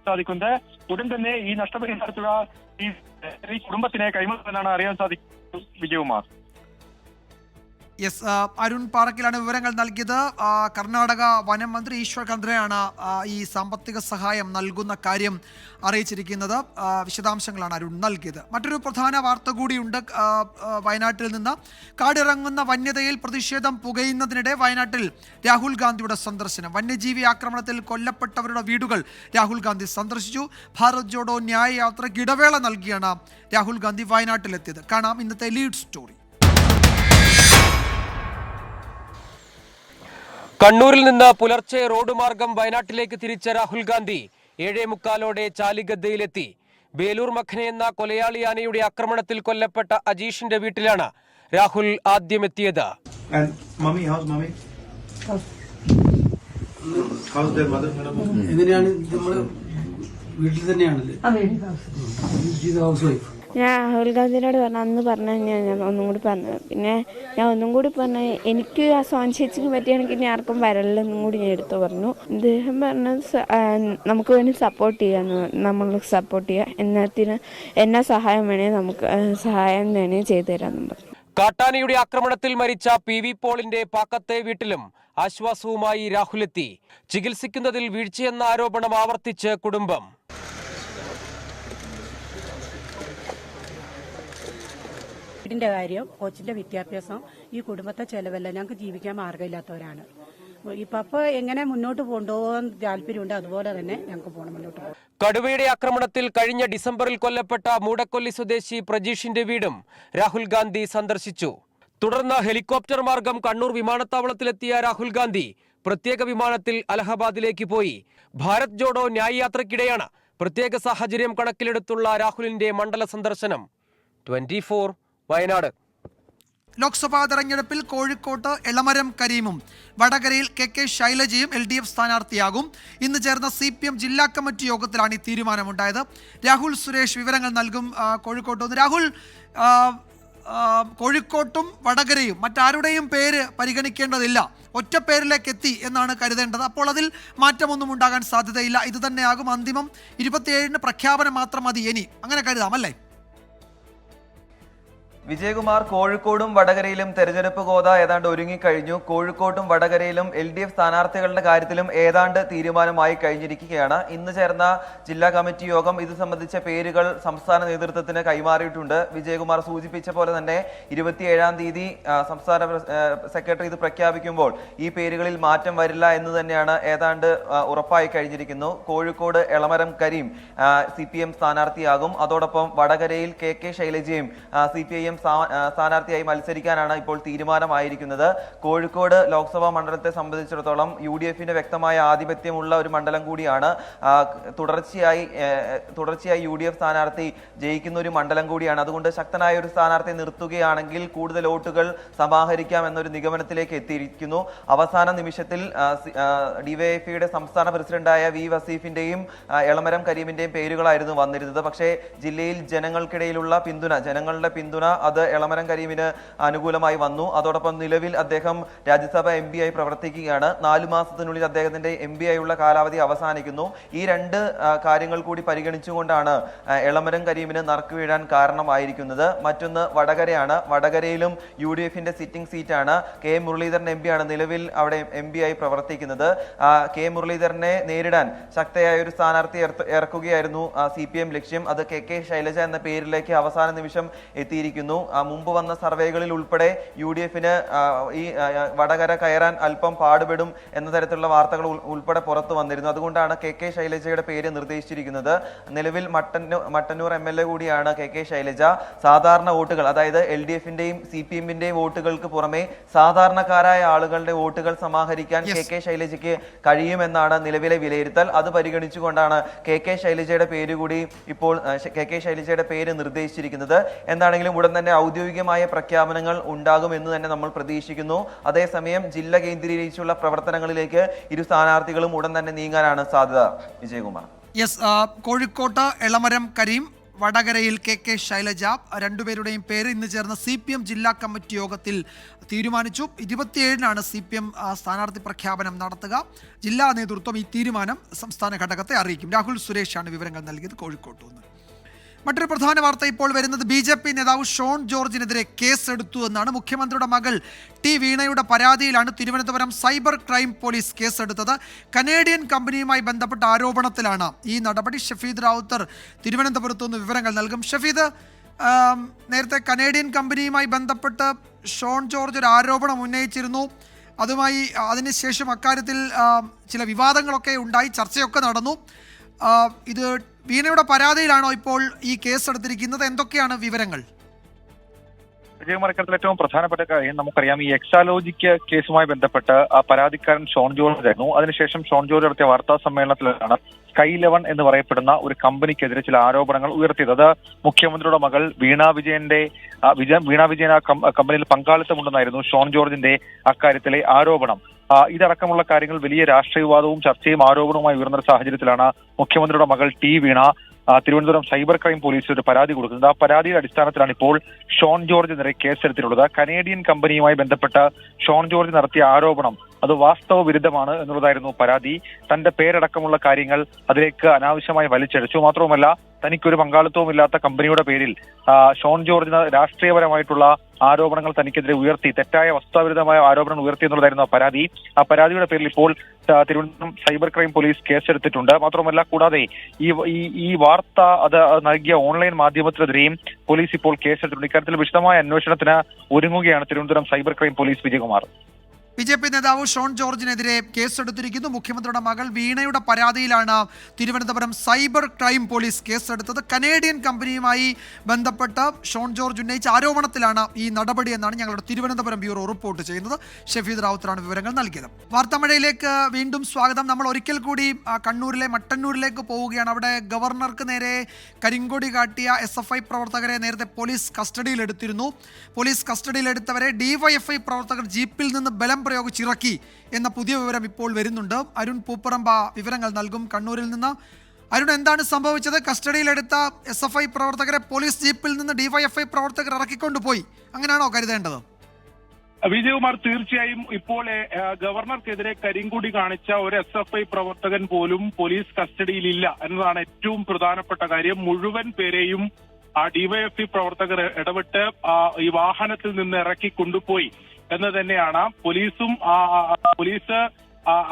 സാധിക്കുന്നത്. ഉടൻ തന്നെ ഈ നഷ്ടപരിഹാര തുക ഈ കുടുംബത്തിനെ കൈമാറുമെന്നാണ് അറിയാൻ സാധിക്കുന്നത്. വിജയകുമാർ. യെസ്, അരുൺ പാറക്കിലാണ് വിവരങ്ങൾ നൽകിയത്. കർണാടക വനം മന്ത്രി ഈശ്വർ ഖണ്ഡ്രെയാണ് ഈ സാമ്പത്തിക സഹായം നൽകുന്ന കാര്യം അറിയിച്ചിരിക്കുന്നത്. വിശദാംശങ്ങളാണ് അരുൺ നൽകിയത്. മറ്റൊരു പ്രധാന വാർത്ത കൂടിയുണ്ട്. വയനാട്ടിൽ നിന്ന് കാടിറങ്ങുന്ന വന്യതയിൽ പ്രതിഷേധം പുകയുന്നതിനിടെ വയനാട്ടിൽ രാഹുൽ ഗാന്ധിയുടെ സന്ദർശനം. വന്യജീവി ആക്രമണത്തിൽ കൊല്ലപ്പെട്ടവരുടെ വീടുകൾ രാഹുൽ ഗാന്ധി സന്ദർശിച്ചു. ഭാരത് ജോഡോ ന്യായ യാത്രയ്ക്ക് ഇടവേള നൽകിയാണ് രാഹുൽ ഗാന്ധി വയനാട്ടിലെത്തിയത്. കാണാം ഇന്നത്തെ ലീഡ് സ്റ്റോറി. കണ്ണൂരിൽ നിന്ന് പുലർച്ചെ റോഡ് മാർഗം വയനാട്ടിലേക്ക് തിരിച്ച രാഹുൽ ഗാന്ധി 7:45 ചാലിഗദ്ദയിലെത്തി. ബേലൂർ മഖനെ എന്ന കൊലയാളി ആനയുടെ ആക്രമണത്തിൽ കൊല്ലപ്പെട്ട അജീഷിന്റെ വീട്ടിലാണ് രാഹുൽ ആദ്യം എത്തിയത്. വീട്ടിൽ തന്നെയാണല്ലേ? ഞാൻ രാഹുൽ ഗാന്ധിനോട് അന്ന് പറഞ്ഞ ഞാൻ ഒന്നും കൂടി പറഞ്ഞത്. പിന്നെ ഞാൻ ഒന്നും കൂടി പറഞ്ഞ എനിക്ക് ആ സോൻ ചേച്ചിക്ക് പറ്റിയാണെങ്കിൽ ഇനി ആർക്കും വരലെന്നും കൂടി ഞാൻ എടുത്തു പറഞ്ഞു. അദ്ദേഹം പറഞ്ഞത് നമുക്ക് വേണ്ടി സപ്പോർട്ട് ചെയ്യാന്ന്, നമ്മൾ സപ്പോർട്ട് ചെയ്യുക, എന്നാ സഹായം വേണേ നമുക്ക് സഹായം വേണേ ചെയ്തു തരാമെന്നും പറഞ്ഞു. കാട്ടാനയുടെ ആക്രമണത്തിൽ മരിച്ച PV പോളിന്റെ പാക്കത്തെ വീട്ടിലും ആശ്വാസവുമായി രാഹുലെത്തി. ചികിത്സിക്കുന്നതിൽ വീഴ്ചയെന്ന ആരോപണം ആവർത്തിച്ച് കുടുംബം. വീടിന്റെ കാര്യം, കൊച്ചിന്റെ വിദ്യാഭ്യാസം, ഈ കുടുംബത്തെ ചെലവല്ല. ഞങ്ങൾക്ക് ജീവിക്കാൻ മാർഗമില്ലാത്തവരാണ്. ഈ പപ്പ എങ്ങനെ മുന്നോട്ട് കൊണ്ടുപോകാൻ താല്പര്യമുണ്ട്, അതുപോലെ തന്നെ ഞങ്ങൾക്ക് പോകണം മുന്നോട്ട് പോകാം. കടുവയുടെ ആക്രമണത്തിൽ കഴിഞ്ഞ ഡിസംബറിൽ കൊല്ലപ്പെട്ട മൂടക്കൊല്ലി സ്വദേശി പ്രജീഷിന്റെ വീടും രാഹുൽ ഗാന്ധി സന്ദർശിച്ചു. തുടർന്ന് ഹെലികോപ്റ്റർ മാർഗം കണ്ണൂർ വിമാനത്താവളത്തിലെത്തിയ രാഹുൽ ഗാന്ധി പ്രത്യേക വിമാനത്തിൽ അലഹബാദിലേക്ക് പോയി. ഭാരത് ജോഡോ ന്യായ യാത്രയ്ക്കിടെയാണ് പ്രത്യേക സാഹചര്യം കണക്കിലെടുത്തുള്ള രാഹുലിന്റെ മണ്ഡല സന്ദർശനം. 24 വയനാട്. ലോക്സഭാ തെരഞ്ഞെടുപ്പിൽ കോഴിക്കോട്ട് എളമരം കരീമും വടകരയിൽ KK ശൈലജയും LDF സ്ഥാനാർത്ഥിയാകും. ഇന്ന് ചേർന്ന CPM ജില്ലാ കമ്മിറ്റി യോഗത്തിലാണ് ഈ തീരുമാനമുണ്ടായത്. രാഹുൽ സുരേഷ് വിവരങ്ങൾ നൽകും കോഴിക്കോട്ട് നിന്ന്. രാഹുൽ, കോഴിക്കോട്ടും വടകരയും മറ്റാരുടെയും പേര് പരിഗണിക്കേണ്ടതില്ല, ഒറ്റ പേരിലേക്ക് എത്തി എന്നാണ് കരുതേണ്ടത്. അപ്പോൾ അതിൽ മാറ്റമൊന്നും ഉണ്ടാകാൻ സാധ്യതയില്ല. ഇത് തന്നെയാകും അന്തിമം. 27-ന് പ്രഖ്യാപനം മാത്രം മതി ഇനി, അങ്ങനെ കരുതാം അല്ലേ? വിജയകുമാർ, കോഴിക്കോടും വടകരയിലും തെരഞ്ഞെടുപ്പ് ഗോത ഏതാണ്ട് ഒരുങ്ങിക്കഴിഞ്ഞു. കോഴിക്കോട്ടും വടകരയിലും LDF സ്ഥാനാർത്ഥികളുടെ കാര്യത്തിലും ഏതാണ്ട് തീരുമാനമായി കഴിഞ്ഞിരിക്കുകയാണ്. ഇന്ന് ചേർന്ന ജില്ലാ കമ്മിറ്റി യോഗം ഇത് സംബന്ധിച്ച പേരുകൾ സംസ്ഥാന നേതൃത്വത്തിന് കൈമാറിയിട്ടുണ്ട്. വിജയകുമാർ സൂചിപ്പിച്ച പോലെ തന്നെ 27-ാം തീയതി സംസ്ഥാന സെക്രട്ടറി ഇത് പ്രഖ്യാപിക്കുമ്പോൾ ഈ പേരുകളിൽ മാറ്റം വരില്ല എന്ന് തന്നെയാണ് ഏതാണ്ട് ഉറപ്പായി കഴിഞ്ഞിരിക്കുന്നു. കോഴിക്കോട് എളമരം കരീം CPM സ്ഥാനാർത്ഥിയാകും. അതോടൊപ്പം വടകരയിൽ KK ശൈലജയും CPIM സ്ഥാനാർത്ഥിയായി മത്സരിക്കാനാണ് ഇപ്പോൾ തീരുമാനമായിരിക്കുന്നത്. കോഴിക്കോട് ലോക്സഭാ മണ്ഡലത്തെ സംബന്ധിച്ചിടത്തോളം UDF-ന് വ്യക്തമായ ആധിപത്യമുള്ള ഒരു മണ്ഡലം കൂടിയാണ്. തുടർച്ചയായി UDF സ്ഥാനാർത്ഥി ജയിക്കുന്ന ഒരു മണ്ഡലം കൂടിയാണ്. അതുകൊണ്ട് ശക്തനായ ഒരു സ്ഥാനാർത്ഥി നിർത്തുകയാണെങ്കിൽ കൂടുതൽ വോട്ടുകൾ സമാഹരിക്കാം എന്നൊരു നിഗമനത്തിലേക്ക് എത്തിയിരിക്കുന്നു. അവസാന നിമിഷത്തിൽ DYFIയുടെ സംസ്ഥാന പ്രസിഡന്റായ V വസീഫിന്റെയും എളമരം കരീമിന്റെയും പേരുകളായിരുന്നു വന്നിരുന്നത്. പക്ഷേ ജില്ലയിൽ ജനങ്ങളുടെ പിന്തുണ അത് എളമരം കരീമിന് അനുകൂലമായി വന്നു. അതോടൊപ്പം നിലവിൽ അദ്ദേഹം രാജ്യസഭ MP ആയി പ്രവർത്തിക്കുകയാണ്. 4 മാസത്തിനുള്ളിൽ അദ്ദേഹത്തിന്റെ MP ആയുള്ള കാലാവധി അവസാനിക്കുന്നു. ഈ രണ്ട് കാര്യങ്ങൾ കൂടി പരിഗണിച്ചുകൊണ്ടാണ് എളമരം കരീമിന് നറുക്ക് വീഴാൻ കാരണമായിരിക്കുന്നത്. മറ്റൊന്ന് വടകരയാണ്. വടകരയിലും UDF-ന്റെ സിറ്റിംഗ് സീറ്റാണ്. K മുരളീധരൻ MP ആണ് നിലവിൽ അവിടെ MP ആയി പ്രവർത്തിക്കുന്നത്. K മുരളീധരനെ നേരിടാൻ ശക്തയായ ഒരു സ്ഥാനാർത്ഥി ഇറക്കുകയായിരുന്നു CPM ലക്ഷ്യം. അത് KK ശൈലജ എന്ന പേരിലേക്ക് അവസാന നിമിഷം എത്തിയിരിക്കുന്നു. മുമ്പ് വന്ന സർവേകളിൽ ഉൾപ്പെടെ UDF-ന് ഈ വടകര കയറാൻ അല്പം പാടുപെടും എന്ന തരത്തിലുള്ള വാർത്തകൾ ഉൾപ്പെടെ പുറത്തു വന്നിരുന്നു. അതുകൊണ്ടാണ് KK ശൈലജയുടെ പേര് നിർദ്ദേശിച്ചിരിക്കുന്നത്. നിലവിൽ മട്ടന്നൂർ MLA കൂടിയാണ് KK ശൈലജ. സാധാരണ വോട്ടുകൾ, അതായത് LDF-ന്റെയും CPM-ന്റെയും വോട്ടുകൾക്ക് പുറമെ സാധാരണക്കാരായ ആളുകളുടെ വോട്ടുകൾ സമാഹരിക്കാൻ KK ശൈലജയ്ക്ക് കഴിയുമെന്നാണ് നിലവിലെ വിലയിരുത്തൽ. അത് പരിഗണിച്ചുകൊണ്ടാണ് KK ശൈലജയുടെ പേര് കൂടി ഇപ്പോൾ KK ശൈലജയുടെ പേര് നിർദ്ദേശിച്ചിരിക്കുന്നത്. എന്താണെങ്കിലും ഉടൻ തന്നെ ഔദ്യോഗികമായ പ്രഖ്യാപനങ്ങൾ ഉണ്ടാകുമെന്ന് തന്നെ നമ്മൾ പ്രതീക്ഷിക്കുന്നു. അതേസമയം ജില്ല കേന്ദ്രീകരിച്ചുള്ള പ്രവർത്തനങ്ങളിലേക്ക് ഇരു സ്ഥാനാർത്ഥികളും ഉടൻ തന്നെ നീങ്ങാനാണ് സാധ്യത. വിജയകുമാർ. കോഴിക്കോട്ട് എളമരം കരീം, വടകരയിൽ KK ശൈലജ, രണ്ടുപേരുടെയും പേര് ഇന്ന് ചേർന്ന CPM ജില്ലാ കമ്മിറ്റി യോഗത്തിൽ തീരുമാനിച്ചു. 27-നാണ് CPM സ്ഥാനാർത്ഥി പ്രഖ്യാപനം നടത്തുക. ജില്ലാ നേതൃത്വം ഈ തീരുമാനം സംസ്ഥാന ഘടകത്തെ അറിയിക്കും. രാഹുൽ സുരേഷാണ് വിവരങ്ങൾ നൽകിയത് കോഴിക്കോട്ട് നിന്ന്. മറ്റൊരു പ്രധാന വാർത്ത ഇപ്പോൾ വരുന്നത് BJP നേതാവ് ഷോൺ ജോർജിനെതിരെ കേസെടുത്തു എന്നാണ്. മുഖ്യമന്ത്രിയുടെ മകൾ T വീണയുടെ പരാതിയിലാണ് തിരുവനന്തപുരം സൈബർ ക്രൈം പോലീസ് കേസെടുത്തത്. കനേഡിയൻ കമ്പനിയുമായി ബന്ധപ്പെട്ട ആരോപണത്തിലാണ് ഈ നടപടി. ഷഫീദ് റാവുത്തർ തിരുവനന്തപുരത്തു നിന്ന് വിവരങ്ങൾ നൽകും. ഷഫീദ്, നേരത്തെ കനേഡിയൻ കമ്പനിയുമായി ബന്ധപ്പെട്ട് ഷോൺ ജോർജ് ഒരു ആരോപണം ഉന്നയിച്ചിരുന്നു. അതിനുശേഷം അക്കാര്യത്തിൽ ചില വിവാദങ്ങളൊക്കെ ഉണ്ടായി, ചർച്ചയൊക്കെ നടന്നു. ഇത് വീണയുടെ പരാതിയിലാണോ ഇപ്പോൾ ഈ കേസെടുത്തിരിക്കുന്നത്? എന്തൊക്കെയാണ് വിവരങ്ങൾ? വിജയകുമാർ, ഏറ്റവും പ്രധാനപ്പെട്ട കാര്യം നമുക്കറിയാം, ഈ എക്സാലോജിക്ക് കേസുമായി ബന്ധപ്പെട്ട് ആ പരാതിക്കാരൻ ഷോൺ ജോർജ് ആയിരുന്നു. അതിനുശേഷം ഷോൺ ജോർജ് നടത്തിയ വാർത്താ സമ്മേളനത്തിലാണ് Sky 11 എന്ന് പറയപ്പെടുന്ന ഒരു കമ്പനിക്കെതിരെ ചില ആരോപണങ്ങൾ ഉയർത്തിയത്. അത് മുഖ്യമന്ത്രിയുടെ മകൾ വീണ വിജയൻ ആ കമ്പനിയിൽ പങ്കാളിത്തമുണ്ടെന്നായിരുന്നു ഷോൺ ജോർജിന്റെ അക്കാര്യത്തിലെ ആരോപണം. ഇതടക്കമുള്ള കാര്യങ്ങൾ വലിയ രാഷ്ട്രീയ വിവാദവും ചർച്ചയും ആരോപണവുമായി ഉയർന്ന സാഹചര്യത്തിലാണ് മുഖ്യമന്ത്രിയുടെ മകൾ T വീണ തിരുവനന്തപുരം സൈബർ ക്രൈം പോലീസിൽ ഒരു പരാതി കൊടുക്കുന്നത്. ആ പരാതിയുടെ അടിസ്ഥാനത്തിലാണ് ഇപ്പോൾ ഷോൺ ജോർജിനെതിരെ കേസെടുത്തിട്ടുള്ളത്. കനേഡിയൻ കമ്പനിയുമായി ബന്ധപ്പെട്ട് ഷോൺ ജോർജ് നടത്തിയ ആരോപണം അത് വാസ്തവ വിരുദ്ധമാണ് എന്നുള്ളതായിരുന്നു പരാതി. തന്റെ പേരടക്കമുള്ള കാര്യങ്ങൾ അതിലേക്ക് അനാവശ്യമായി വലിച്ചടിച്ചു. മാത്രവുമല്ല, തനിക്കൊരു പങ്കാളിത്തവും ഇല്ലാത്ത കമ്പനിയുടെ പേരിൽ ഷോൺ ജോർജിന് രാഷ്ട്രീയപരമായിട്ടുള്ള ആരോപണങ്ങൾ തനിക്കെതിരെ ഉയർത്തി, തെറ്റായ വസ്തുതാവിരുദ്ധമായ ആരോപണങ്ങൾ ഉയർത്തി എന്നുള്ളതായിരുന്നു ആ പരാതി. ആ പരാതിയുടെ പേരിൽ ഇപ്പോൾ തിരുവനന്തപുരം സൈബർ ക്രൈം പോലീസ് കേസെടുത്തിട്ടുണ്ട്. മാത്രമല്ല, കൂടാതെ ഈ വാർത്ത അത് നൽകിയ ഓൺലൈൻ മാധ്യമത്തിനെതിരെയും പോലീസ് ഇപ്പോൾ കേസെടുത്തിട്ടുണ്ട്. ഇക്കാര്യത്തിൽ വിശദമായ അന്വേഷണത്തിന് ഒരുങ്ങുകയാണ് Thiruvananthapuram cyber crime police. Vijayakumar. BJP നേതാവ് ഷോൺ ജോർജിനെതിരെ കേസെടുത്തിരിക്കുന്നു. മുഖ്യമന്ത്രിയുടെ മകൾ വീണയുടെ പരാതിയിലാണ് തിരുവനന്തപുരം സൈബർ ക്രൈം പോലീസ് കേസെടുത്തത്. കനേഡിയൻ കമ്പനിയുമായി ബന്ധപ്പെട്ട് ഷോൺ ജോർജ് ഉന്നയിച്ച ആരോപണത്തിലാണ് ഈ നടപടി എന്നാണ് ഞങ്ങളുടെ തിരുവനന്തപുരം ബ്യൂറോ റിപ്പോർട്ട് ചെയ്യുന്നത്. ഷഫീദ് റാവുത്തറാണ് വിവരങ്ങൾ നൽകിയത്. വാർത്താമഴയിലേക്ക് വീണ്ടും സ്വാഗതം. നമ്മൾ ഒരിക്കൽ കൂടി കണ്ണൂരിലെ മട്ടന്നൂരിലേക്ക് പോവുകയാണ്. അവിടെ ഗവർണർക്ക് നേരെ കരിങ്കൊടി കാട്ടിയ SFI പ്രവർത്തകരെ നേരത്തെ പോലീസ് കസ്റ്റഡിയിലെടുത്തിരുന്നു. പോലീസ് കസ്റ്റഡിയിലെടുത്തവരെ DYFI പ്രവർത്തകർ ജീപ്പിൽ നിന്ന് ബലം പ്രയോഗിച്ചിറക്കി എന്ന പുതിയ വിവരം ഇപ്പോൾ വരുന്നുണ്ട്. അരുൺ പൂപ്പറമ്പ വിവരങ്ങൾ നൽകും കണ്ണൂരിൽ നിന്ന്. അരുൺ, എന്താണ് സംഭവിച്ചത്? കസ്റ്റഡിയിലെടുത്ത SFI പ്രവർത്തകരെ പോലീസ് ജീപ്പിൽ നിന്ന് DYFI പ്രവർത്തകർ ഇറക്കിക്കൊണ്ടുപോയി, അങ്ങനെയാണോ കരുതേണ്ടത്? വിജയകുമാർ, തീർച്ചയായും ഇപ്പോൾ ഗവർണർക്കെതിരെ കരിങ്കൊടി കാണിച്ച ഒരു SFI പ്രവർത്തകൻ പോലും പോലീസ് കസ്റ്റഡിയിലില്ല എന്നതാണ് ഏറ്റവും പ്രധാനപ്പെട്ട കാര്യം. മുഴുവൻ പേരെയും DYFI പ്രവർത്തകർ ഇടപെട്ട് ഈ വാഹനത്തിൽ നിന്ന് ഇറക്കി കൊണ്ടുപോയി എന്ന് തന്നെയാണ്. പോലീസ്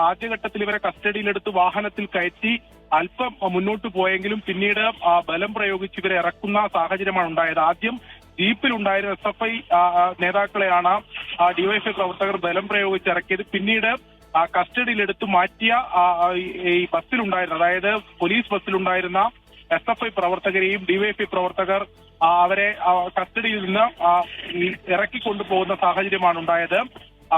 ആദ്യഘട്ടത്തിൽ ഇവരെ കസ്റ്റഡിയിലെടുത്ത് വാഹനത്തിൽ കയറ്റി അല്പം മുന്നോട്ട് പോയെങ്കിലും പിന്നീട് ബലം പ്രയോഗിച്ച് ഇവരെ ഇറക്കുന്ന സാഹചര്യമാണ് ഉണ്ടായത്. ആദ്യം ജീപ്പിലുണ്ടായിരുന്ന SFI നേതാക്കളെയാണ് DYFI പ്രവർത്തകർ ബലം പ്രയോഗിച്ച് ഇറക്കിയത്. പിന്നീട് കസ്റ്റഡിയിലെടുത്ത് മാറ്റിയ ഈ ബസ്സിലുണ്ടായിരുന്ന, അതായത് പോലീസ് ബസ്സിലുണ്ടായിരുന്ന SFI പ്രവർത്തകരെയും DYFI പ്രവർത്തകർ അവരെ കസ്റ്റഡിയിൽ നിന്ന് ഇറക്കിക്കൊണ്ടുപോകുന്ന സാഹചര്യമാണ് ഉണ്ടായത്.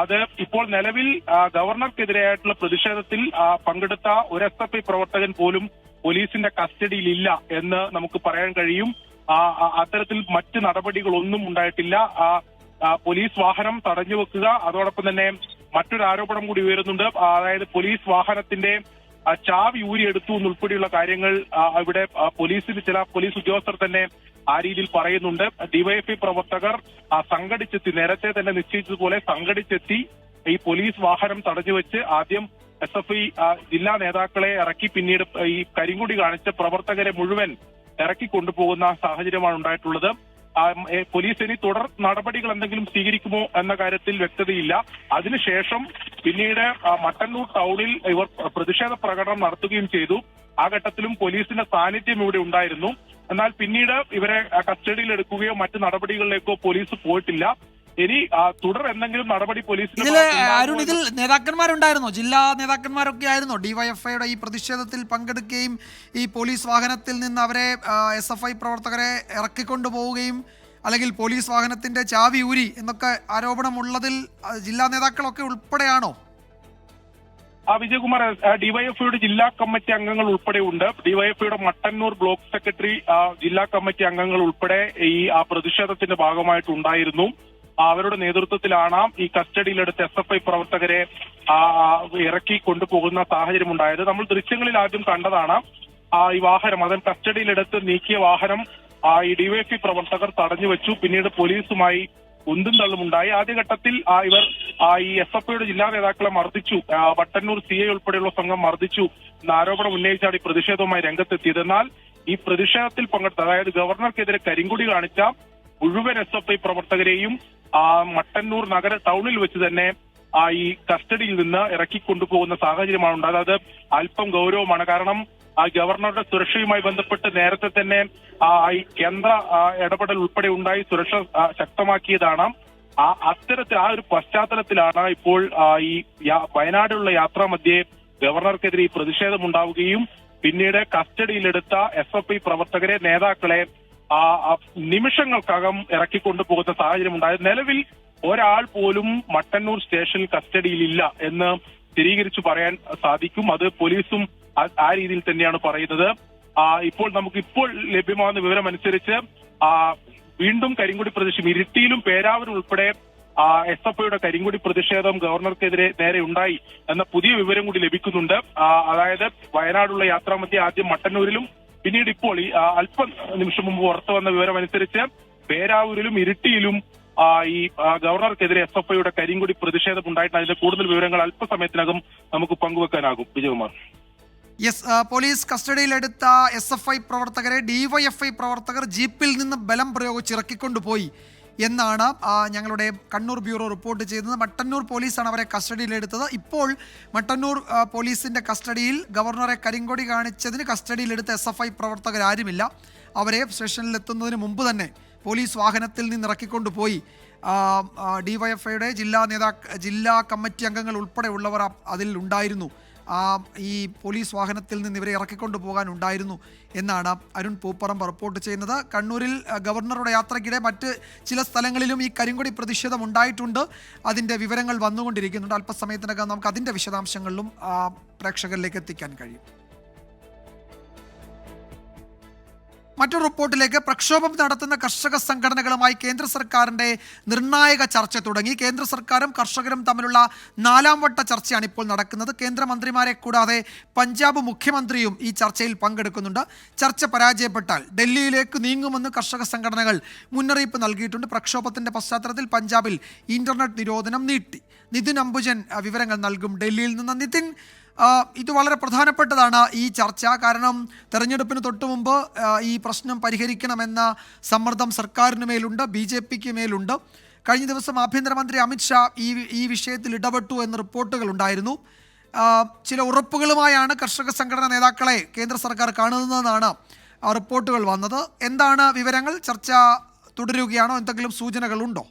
അത് ഇപ്പോൾ നിലവിൽ ഗവർണർക്കെതിരെയായിട്ടുള്ള പ്രതിഷേധത്തിൽ പങ്കെടുത്ത ഒരു SFI പ്രവർത്തകൻ പോലും പോലീസിന്റെ കസ്റ്റഡിയിലില്ല എന്ന് നമുക്ക് പറയാൻ കഴിയും. അത്തരത്തിൽ മറ്റ് നടപടികളൊന്നും ഉണ്ടായിട്ടില്ല. പോലീസ് വാഹനം തടഞ്ഞു വെക്കുക, അതോടൊപ്പം തന്നെ മറ്റൊരു ആരോപണം കൂടി ഉയരുന്നുണ്ട്. അതായത് പോലീസ് വാഹനത്തിന്റെ ചാവി ഊരിയെടുത്തു എന്നുൾപ്പെടെയുള്ള കാര്യങ്ങൾ ഇവിടെ ചില പോലീസ് ഉദ്യോഗസ്ഥർ തന്നെ ആ രീതിയിൽ പറയുന്നുണ്ട്. ഡിവൈഎഫ്ഐ പ്രവർത്തകർ സംഘടിച്ചെത്തി, നേരത്തെ തന്നെ നിശ്ചയിച്ചതുപോലെ സംഘടിച്ചെത്തി ഈ പോലീസ് വാഹനം തടഞ്ഞുവെച്ച് ആദ്യം SFI ജില്ലാ നേതാക്കളെ ഇറക്കി, പിന്നീട് ഈ കരിങ്കൊടി കാണിച്ച പ്രവർത്തകരെ മുഴുവൻ ഇറക്കി കൊണ്ടുപോകുന്ന സാഹചര്യമാണ് ഉണ്ടായിട്ടുള്ളത്. പോലീസ് ഇനി തുടർ നടപടികൾ എന്തെങ്കിലും സ്വീകരിക്കുമോ എന്ന കാര്യത്തിൽ വ്യക്തതയില്ല. അതിനുശേഷം പിന്നീട് മട്ടന്നൂർ ടൗണിൽ ഇവർ പ്രതിഷേധ പ്രകടനം നടത്തുകയും ചെയ്തു. ആ ഘട്ടത്തിലും പോലീസിന്റെ സാന്നിധ്യം ഇവിടെ ഉണ്ടായിരുന്നു. എന്നാൽ പിന്നീട് ഇവരെ കസ്റ്റഡിയിൽ എടുക്കുകയോ മറ്റു നടപടികളിലേക്കോ പോലീസ് പോയിട്ടില്ല. ഇനി തുടർ എന്തെങ്കിലും നടപടി പോലീസിന് അരുൺ, ഇതിൽ നേതാക്കന്മാരുണ്ടായിരുന്നോ? ജില്ലാ നേതാക്കന്മാരൊക്കെ ആയിരുന്നോ ഡിവൈഎഫ്ഐയുടെ ഈ പ്രതിഷേധത്തിൽ പങ്കെടുക്കുകയും ഈ പോലീസ് വാഹനത്തിൽ നിന്ന് അവരെ SFI പ്രവർത്തകരെ ഇറക്കിക്കൊണ്ടുപോവുകയും അല്ലെങ്കിൽ പോലീസ് വാഹനത്തിന്റെ ചാവി ഊരി എന്നൊക്കെ ആരോപണമുള്ളതിൽ ജില്ലാ നേതാക്കളൊക്കെ ഉൾപ്പെടെയാണോ? വിജയകുമാർ, ഡിവൈഎഫ്ഐയുടെ ജില്ലാ കമ്മിറ്റി അംഗങ്ങൾ ഉൾപ്പെടെ ഉണ്ട്. ഡിവൈഎഫ്ഐയുടെ മട്ടന്നൂർ ബ്ലോക്ക് സെക്രട്ടറി, ജില്ലാ കമ്മിറ്റി അംഗങ്ങൾ ഉൾപ്പെടെ ഈ പ്രതിഷേധത്തിന്റെ ഭാഗമായിട്ടുണ്ടായിരുന്നു. അവരുടെ നേതൃത്വത്തിലാണ് ഈ കസ്റ്റഡിയിലെടുത്ത SFI പ്രവർത്തകരെ ഇറക്കി കൊണ്ടുപോകുന്ന സാഹചര്യം ഉണ്ടായത്. നമ്മൾ ദൃശ്യങ്ങളിൽ ആദ്യം കണ്ടതാണ് ഈ വാഹനം, അതിന് കസ്റ്റഡിയിലെടുത്ത് നീക്കിയ വാഹനം ഈ ഡിവൈഎഫ്ഐ പ്രവർത്തകർ തടഞ്ഞുവെച്ചു. പിന്നീട് പോലീസുമായി ഉന്തും തള്ളുമുണ്ടായി. ആദ്യഘട്ടത്തിൽ ഇവർ ഈ SFIയുടെ ജില്ലാ നേതാക്കളെ മർദ്ദിച്ചു, മട്ടന്നൂർ CI ഉൾപ്പെടെയുള്ള സംഘം മർദ്ദിച്ചു എന്ന ആരോപണം ഉന്നയിച്ചാണ് ഈ പ്രതിഷേധവുമായി രംഗത്തെത്തിയത്. എന്നാൽ ഈ പ്രതിഷേധത്തിൽ പങ്കെടുത്ത, അതായത് ഗവർണർക്കെതിരെ കരിങ്കൊടി കാണിച്ച മുഴുവൻ SFI പ്രവർത്തകരെയും മട്ടന്നൂർ നഗര ടൗണിൽ വെച്ച് തന്നെ ഈ കസ്റ്റഡിയിൽ നിന്ന് ഇറക്കിക്കൊണ്ടുപോകുന്ന സാഹചര്യമാണ് ഉണ്ടായത്. അത് അല്പം ഗൗരവമാണ്. കാരണം ഗവർണറുടെ സുരക്ഷയുമായി ബന്ധപ്പെട്ട് നേരത്തെ തന്നെ ഈ കേന്ദ്ര ഇടപെടൽ ഉൾപ്പെടെ ഉണ്ടായി സുരക്ഷ ശക്തമാക്കിയതാണ്. അത്തരത്തിൽ ഒരു പശ്ചാത്തലത്തിലാണ് ഇപ്പോൾ ഈ വയനാടുള്ള യാത്രാമധ്യേ ഗവർണർക്കെതിരെ ഈ പ്രതിഷേധമുണ്ടാവുകയും പിന്നീട് കസ്റ്റഡിയിലെടുത്ത SFI പ്രവർത്തകരെ, നേതാക്കളെ നിമിഷങ്ങൾക്കകം ഇറക്കിക്കൊണ്ടുപോകുന്ന സാഹചര്യം ഉണ്ടായത്. നിലവിൽ ഒരാൾ പോലും മട്ടന്നൂർ സ്റ്റേഷനിൽ കസ്റ്റഡിയിലില്ല എന്ന് സ്ഥിരീകരിച്ചു പറയാൻ സാധിക്കും. അത് പോലീസും ആ രീതിയിൽ തന്നെയാണ് പറയുന്നത്. ഇപ്പോൾ ലഭ്യമാകുന്ന വിവരം അനുസരിച്ച് വീണ്ടും കരിങ്കൊടി പ്രതിഷേധം ഇരിട്ടിയിലും പേരാവൂരും ഉൾപ്പെടെ SFIയുടെ കരിങ്കൊടി പ്രതിഷേധം ഗവർണർക്കെതിരെ നേരെ ഉണ്ടായി എന്ന പുതിയ വിവരം കൂടി ലഭിക്കുന്നുണ്ട്. അതായത് വയനാടുള്ള യാത്രാമധ്യേ ആദ്യം മട്ടന്നൂരിലും പിന്നീട് ഇപ്പോൾ ഈ അല്പ നിമിഷം മുമ്പ് പുറത്തു വന്ന വിവരം അനുസരിച്ച് പേരാവൂരിലും ഇരിട്ടിയിലും ഈ ഗവർണർക്കെതിരെ SFIയുടെ കരിങ്കൊടി പ്രതിഷേധം ഉണ്ടായിട്ടുണ്ട്. അതിന്റെ കൂടുതൽ വിവരങ്ങൾ അല്പസമയത്തിനകം നമുക്ക് പങ്കുവെക്കാനാകും. വിജയകുമാർ. യെസ്, പോലീസ് കസ്റ്റഡിയിലെടുത്ത SFI പ്രവർത്തകരെ DYFI പ്രവർത്തകർ ജീപ്പിൽ നിന്ന് ബലം പ്രയോഗിച്ച് ഇറക്കിക്കൊണ്ടുപോയി എന്നാണ് ഞങ്ങളുടെ കണ്ണൂർ ബ്യൂറോ റിപ്പോർട്ട് ചെയ്തത്. മട്ടന്നൂർ പോലീസാണ് അവരെ കസ്റ്റഡിയിലെടുത്തത്. ഇപ്പോൾ മട്ടന്നൂർ പോലീസിന്റെ കസ്റ്റഡിയിൽ ഗവർണറെ കരിങ്കൊടി കാണിച്ചതിന് കസ്റ്റഡിയിലെടുത്ത SFI പ്രവർത്തകരാരുമില്ല. അവരെ സ്റ്റേഷനിലെത്തുന്നതിന് മുമ്പ് തന്നെ പോലീസ് വാഹനത്തിൽ നിന്ന് ഇറക്കിക്കൊണ്ടുപോയി. DYFIയുടെ ജില്ലാ കമ്മിറ്റി അംഗങ്ങൾ ഉൾപ്പെടെയുള്ളവർ അതിൽ ഉണ്ടായിരുന്നു. ഈ പോലീസ് വാഹനത്തിൽ നിന്ന് ഇവരെ ഇറക്കിക്കൊണ്ടു പോകാനുണ്ടായിരുന്നു എന്നാണ് അരുൺ പൂപ്പറമ്പ് റിപ്പോർട്ട് ചെയ്യുന്നത്. കണ്ണൂരിൽ ഗവർണറുടെ യാത്രയ്ക്കിടെ മറ്റ് ചില സ്ഥലങ്ങളിലും ഈ കരിങ്കൊടി പ്രതിഷേധം ഉണ്ടായിട്ടുണ്ട്. അതിൻ്റെ വിവരങ്ങൾ വന്നുകൊണ്ടിരിക്കുന്നുണ്ട്. അല്പസമയത്തിനകം നമുക്ക് അതിൻ്റെ വിശദാംശങ്ങളിലും പ്രേക്ഷകരിലേക്ക് എത്തിക്കാൻ കഴിയും. മറ്റൊരു റിപ്പോർട്ടിലേക്ക്. പ്രക്ഷോഭം നടത്തുന്ന കർഷക സംഘടനകളുമായി കേന്ദ്ര സർക്കാരിൻ്റെ നിർണായക ചർച്ച തുടങ്ങി. കേന്ദ്ര സർക്കാരും കർഷകരും തമ്മിലുള്ള 4ാം വട്ട ചർച്ചയാണ് ഇപ്പോൾ നടക്കുന്നത്. കേന്ദ്രമന്ത്രിമാരെ കൂടാതെ പഞ്ചാബ് മുഖ്യമന്ത്രിയും ഈ ചർച്ചയിൽ പങ്കെടുക്കുന്നുണ്ട്. ചർച്ച പരാജയപ്പെട്ടാൽ ഡൽഹിയിലേക്ക് നീങ്ങുമെന്ന് കർഷക സംഘടനകൾ മുന്നറിയിപ്പ് നൽകിയിട്ടുണ്ട്. പ്രക്ഷോഭത്തിൻ്റെ പശ്ചാത്തലത്തിൽ പഞ്ചാബിൽ ഇന്റർനെറ്റ് നിരോധനം നീട്ടി. നിതിൻ അംബുജൻ വിവരങ്ങൾ നൽകും ഡൽഹിയിൽ നിന്ന്. നിതിൻ, ഇത് വളരെ പ്രധാനപ്പെട്ടതാണ് ഈ ചർച്ച. കാരണം തെരഞ്ഞെടുപ്പിന് തൊട്ടു മുമ്പ് ഈ പ്രശ്നം പരിഹരിക്കണമെന്ന സമ്മർദ്ദം സർക്കാരിന് മേലുണ്ട്, BJPക്ക് മേലുണ്ട്. കഴിഞ്ഞ ദിവസം ആഭ്യന്തരമന്ത്രി അമിത്ഷാ ഈ വിഷയത്തിൽ ഇടപെട്ടു എന്ന റിപ്പോർട്ടുകൾ ഉണ്ടായിരുന്നു. ചില ഉറപ്പുകളുമായാണ് കർഷക സംഘടനാ നേതാക്കളെ കേന്ദ്ര സർക്കാർ കാണുന്നതെന്നാണ് റിപ്പോർട്ടുകൾ വന്നത്. എന്താണ് വിവരങ്ങൾ? ചർച്ച തുടരുകയാണോ? എന്തെങ്കിലും സൂചനകളുണ്ടോ?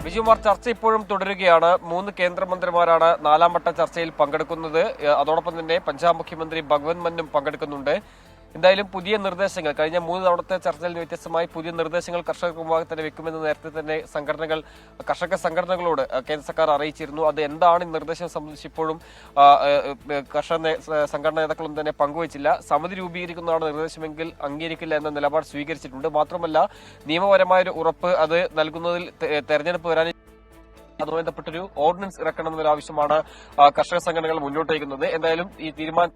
വിജയകുമാർ, ചർച്ച ഇപ്പോഴും തുടരുകയാണ്. 3 കേന്ദ്രമന്ത്രിമാരാണ് 4ാം വട്ട ചർച്ചയിൽ പങ്കെടുക്കുന്നത്. അതോടൊപ്പം തന്നെ പഞ്ചാബ് മുഖ്യമന്ത്രി ഭഗവന്ത് മാനും പങ്കെടുക്കുന്നുണ്ട്. എന്തായാലും പുതിയ നിർദ്ദേശങ്ങൾ, കഴിഞ്ഞ 3 തവണത്തെ ചർച്ചയിൽ വ്യത്യസ്തമായി പുതിയ നിർദ്ദേശങ്ങൾ കർഷകർക്ക് മുമ്പാകെ തന്നെ വെക്കുമെന്ന് നേരത്തെ തന്നെ കർഷക സംഘടനകളോട് കേന്ദ്ര സർക്കാർ അറിയിച്ചിരുന്നു. അത് എന്താണ് ഈ നിർദ്ദേശം സംബന്ധിച്ച് ഇപ്പോഴും കർഷക സംഘടനാ നേതാക്കളും തന്നെ പങ്കുവച്ചില്ല. സമിതി രൂപീകരിക്കുന്നതാണ് നിർദ്ദേശമെങ്കിൽ അംഗീകരിക്കില്ല എന്ന നിലപാട് സ്വീകരിച്ചിട്ടുണ്ട്. മാത്രമല്ല, നിയമപരമായൊരു ഉറപ്പ് അത് നൽകുന്നതിൽ തെരഞ്ഞെടുപ്പ് വരാൻ അതുമായി ബന്ധപ്പെട്ടൊരു ഓർഡിനൻസ് ഇറക്കണമെന്നൊരു ആവശ്യമാണ് കർഷക സംഘടനകൾ മുന്നോട്ട് വയ്ക്കുന്നത്. എന്തായാലും ഈ തീരുമാനം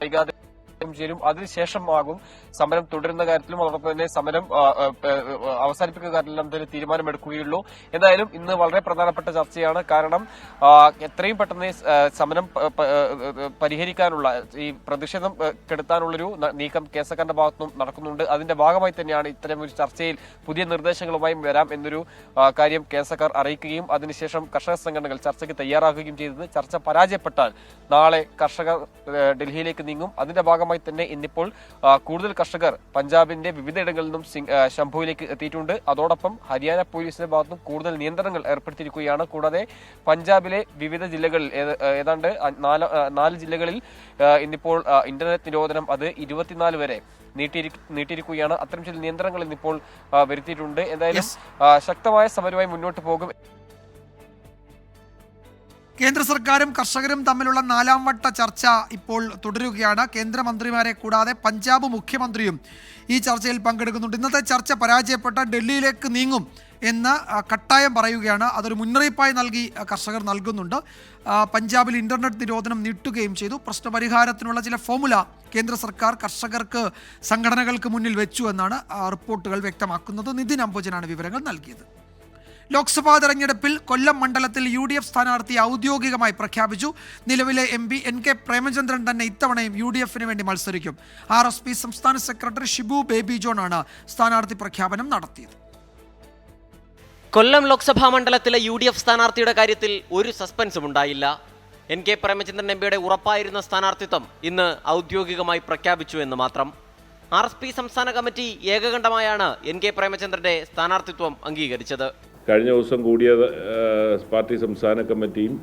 വൈകാതെ ചേരും. അതിനുശേഷമാകും സമരം തുടരുന്ന കാര്യത്തിലും അതോടൊപ്പം തന്നെ സമരം അവസാനിപ്പിക്കുന്ന കാര്യത്തിലും തന്നെ തീരുമാനമെടുക്കുകയുള്ളൂ. എന്തായാലും ഇന്ന് വളരെ പ്രധാനപ്പെട്ട ചർച്ചയാണ്. കാരണം എത്രയും പെട്ടെന്ന് സമരം പരിഹരിക്കാനുള്ള ഈ പ്രതിഷേധം കെടുത്താനുള്ളൊരു നീക്കം കേസക്കാരുടെ ഭാഗത്തുനിന്നും നടക്കുന്നുണ്ട്. അതിന്റെ ഭാഗമായി തന്നെയാണ് ഇത്തരം ഒരു ചർച്ചയിൽ പുതിയ നിർദ്ദേശങ്ങളുമായി വരാം എന്നൊരു കാര്യം കേസക്കാർ അറിയിക്കുകയും അതിനുശേഷം കർഷക സംഘടനകൾ ചർച്ചയ്ക്ക് തയ്യാറാക്കുകയും ചെയ്തത്. ചർച്ച പരാജയപ്പെട്ടാൽ നാളെ കർഷകർ ഡൽഹിയിലേക്ക് നീങ്ങും. അതിന്റെ ഭാഗമായി തന്നെ ഇന്നിപ്പോൾ കൂടുതൽ കർഷകർ പഞ്ചാബിന്റെ വിവിധയിടങ്ങളിൽ നിന്നും ശംഭുവിലേക്ക് എത്തിയിട്ടുണ്ട്. അതോടൊപ്പം ഹരിയാന പോലീസിന്റെ ഭാഗത്തും കൂടുതൽ നിയന്ത്രണങ്ങൾ ഏർപ്പെടുത്തിയിരിക്കുകയാണ്. കൂടാതെ പഞ്ചാബിലെ വിവിധ ജില്ലകളിൽ ഏതാണ്ട് 4 ജില്ലകളിൽ ഇന്നിപ്പോൾ ഇന്റർനെറ്റ് നിരോധനം അത് 24 വരെ നീട്ടിയിരിക്കുകയാണ്. അത്തരം ചില നിയന്ത്രണങ്ങൾ ഇന്നിപ്പോൾ വരുത്തിയിട്ടുണ്ട്. എന്തായാലും ശക്തമായ സമരവുമായി മുന്നോട്ട് പോകും. കേന്ദ്ര സർക്കാരും കർഷകരും തമ്മിലുള്ള 4ാം വട്ട ചർച്ച ഇപ്പോൾ തുടരുകയാണ്. കേന്ദ്രമന്ത്രിമാരെ കൂടാതെ പഞ്ചാബ് മുഖ്യമന്ത്രിയും ഈ ചർച്ചയിൽ പങ്കെടുക്കുന്നുണ്ട്. ഇന്നത്തെ ചർച്ച പരാജയപ്പെട്ട ഡൽഹിയിലേക്ക് നീങ്ങും എന്ന് കട്ടായം പറയുകയാണ്. അതൊരു മുന്നറിയിപ്പായി കർഷകർ നൽകുന്നുണ്ട്. പഞ്ചാബിൽ ഇന്റർനെറ്റ് നിരോധനം നീട്ടുകയും ചെയ്തു. പ്രശ്നപരിഹാരത്തിനുള്ള ചില ഫോമുല കേന്ദ്ര സർക്കാർ കർഷകർക്ക് സംഘടനകൾക്ക് മുന്നിൽ വെച്ചു എന്നാണ് റിപ്പോർട്ടുകൾ വ്യക്തമാക്കുന്നത്. നിതിൻ അംബുജനാണ് വിവരങ്ങൾ നൽകിയത്. ലോക്സഭാ തെരഞ്ഞെടുപ്പിൽ കൊല്ലം മണ്ഡലത്തിൽ UDF സ്ഥാനാർത്ഥി ഔദ്യോഗികമായി പ്രഖ്യാപിച്ചു. നിലവിലെ MP NK പ്രേമചന്ദ്രൻ തന്നെ ഇത്തവണയും UDFന് വേണ്ടി മത്സരിക്കും. RSP സംസ്ഥാന സെക്രട്ടറി ഷിബു ബേബി ജോൺ ആണ് സ്ഥാനാർത്ഥി പ്രഖ്യാപനം നടത്തിയത്. കൊല്ലം ലോക്സഭാ മണ്ഡലത്തിലെ UDF സ്ഥാനാർത്ഥിയുടെ കാര്യത്തിൽ ഒരു സസ്പെൻസും ഉണ്ടായില്ല. NK പ്രേമചന്ദ്രൻ MPയുടെ ഉറപ്പായിരുന്ന സ്ഥാനാർത്ഥിത്വം ഇന്ന് ഔദ്യോഗികമായി പ്രഖ്യാപിച്ചു എന്ന് മാത്രം. RSP സംസ്ഥാന കമ്മിറ്റി ഏകകണ്ഠമായാണ് NK പ്രേമചന്ദ്രന്റെ സ്ഥാനാർത്ഥിത്വം അംഗീകരിച്ചത്. കഴിഞ്ഞ ദിവസം കൂടിയ പാർട്ടി സംസ്ഥാന കമ്മിറ്റിയും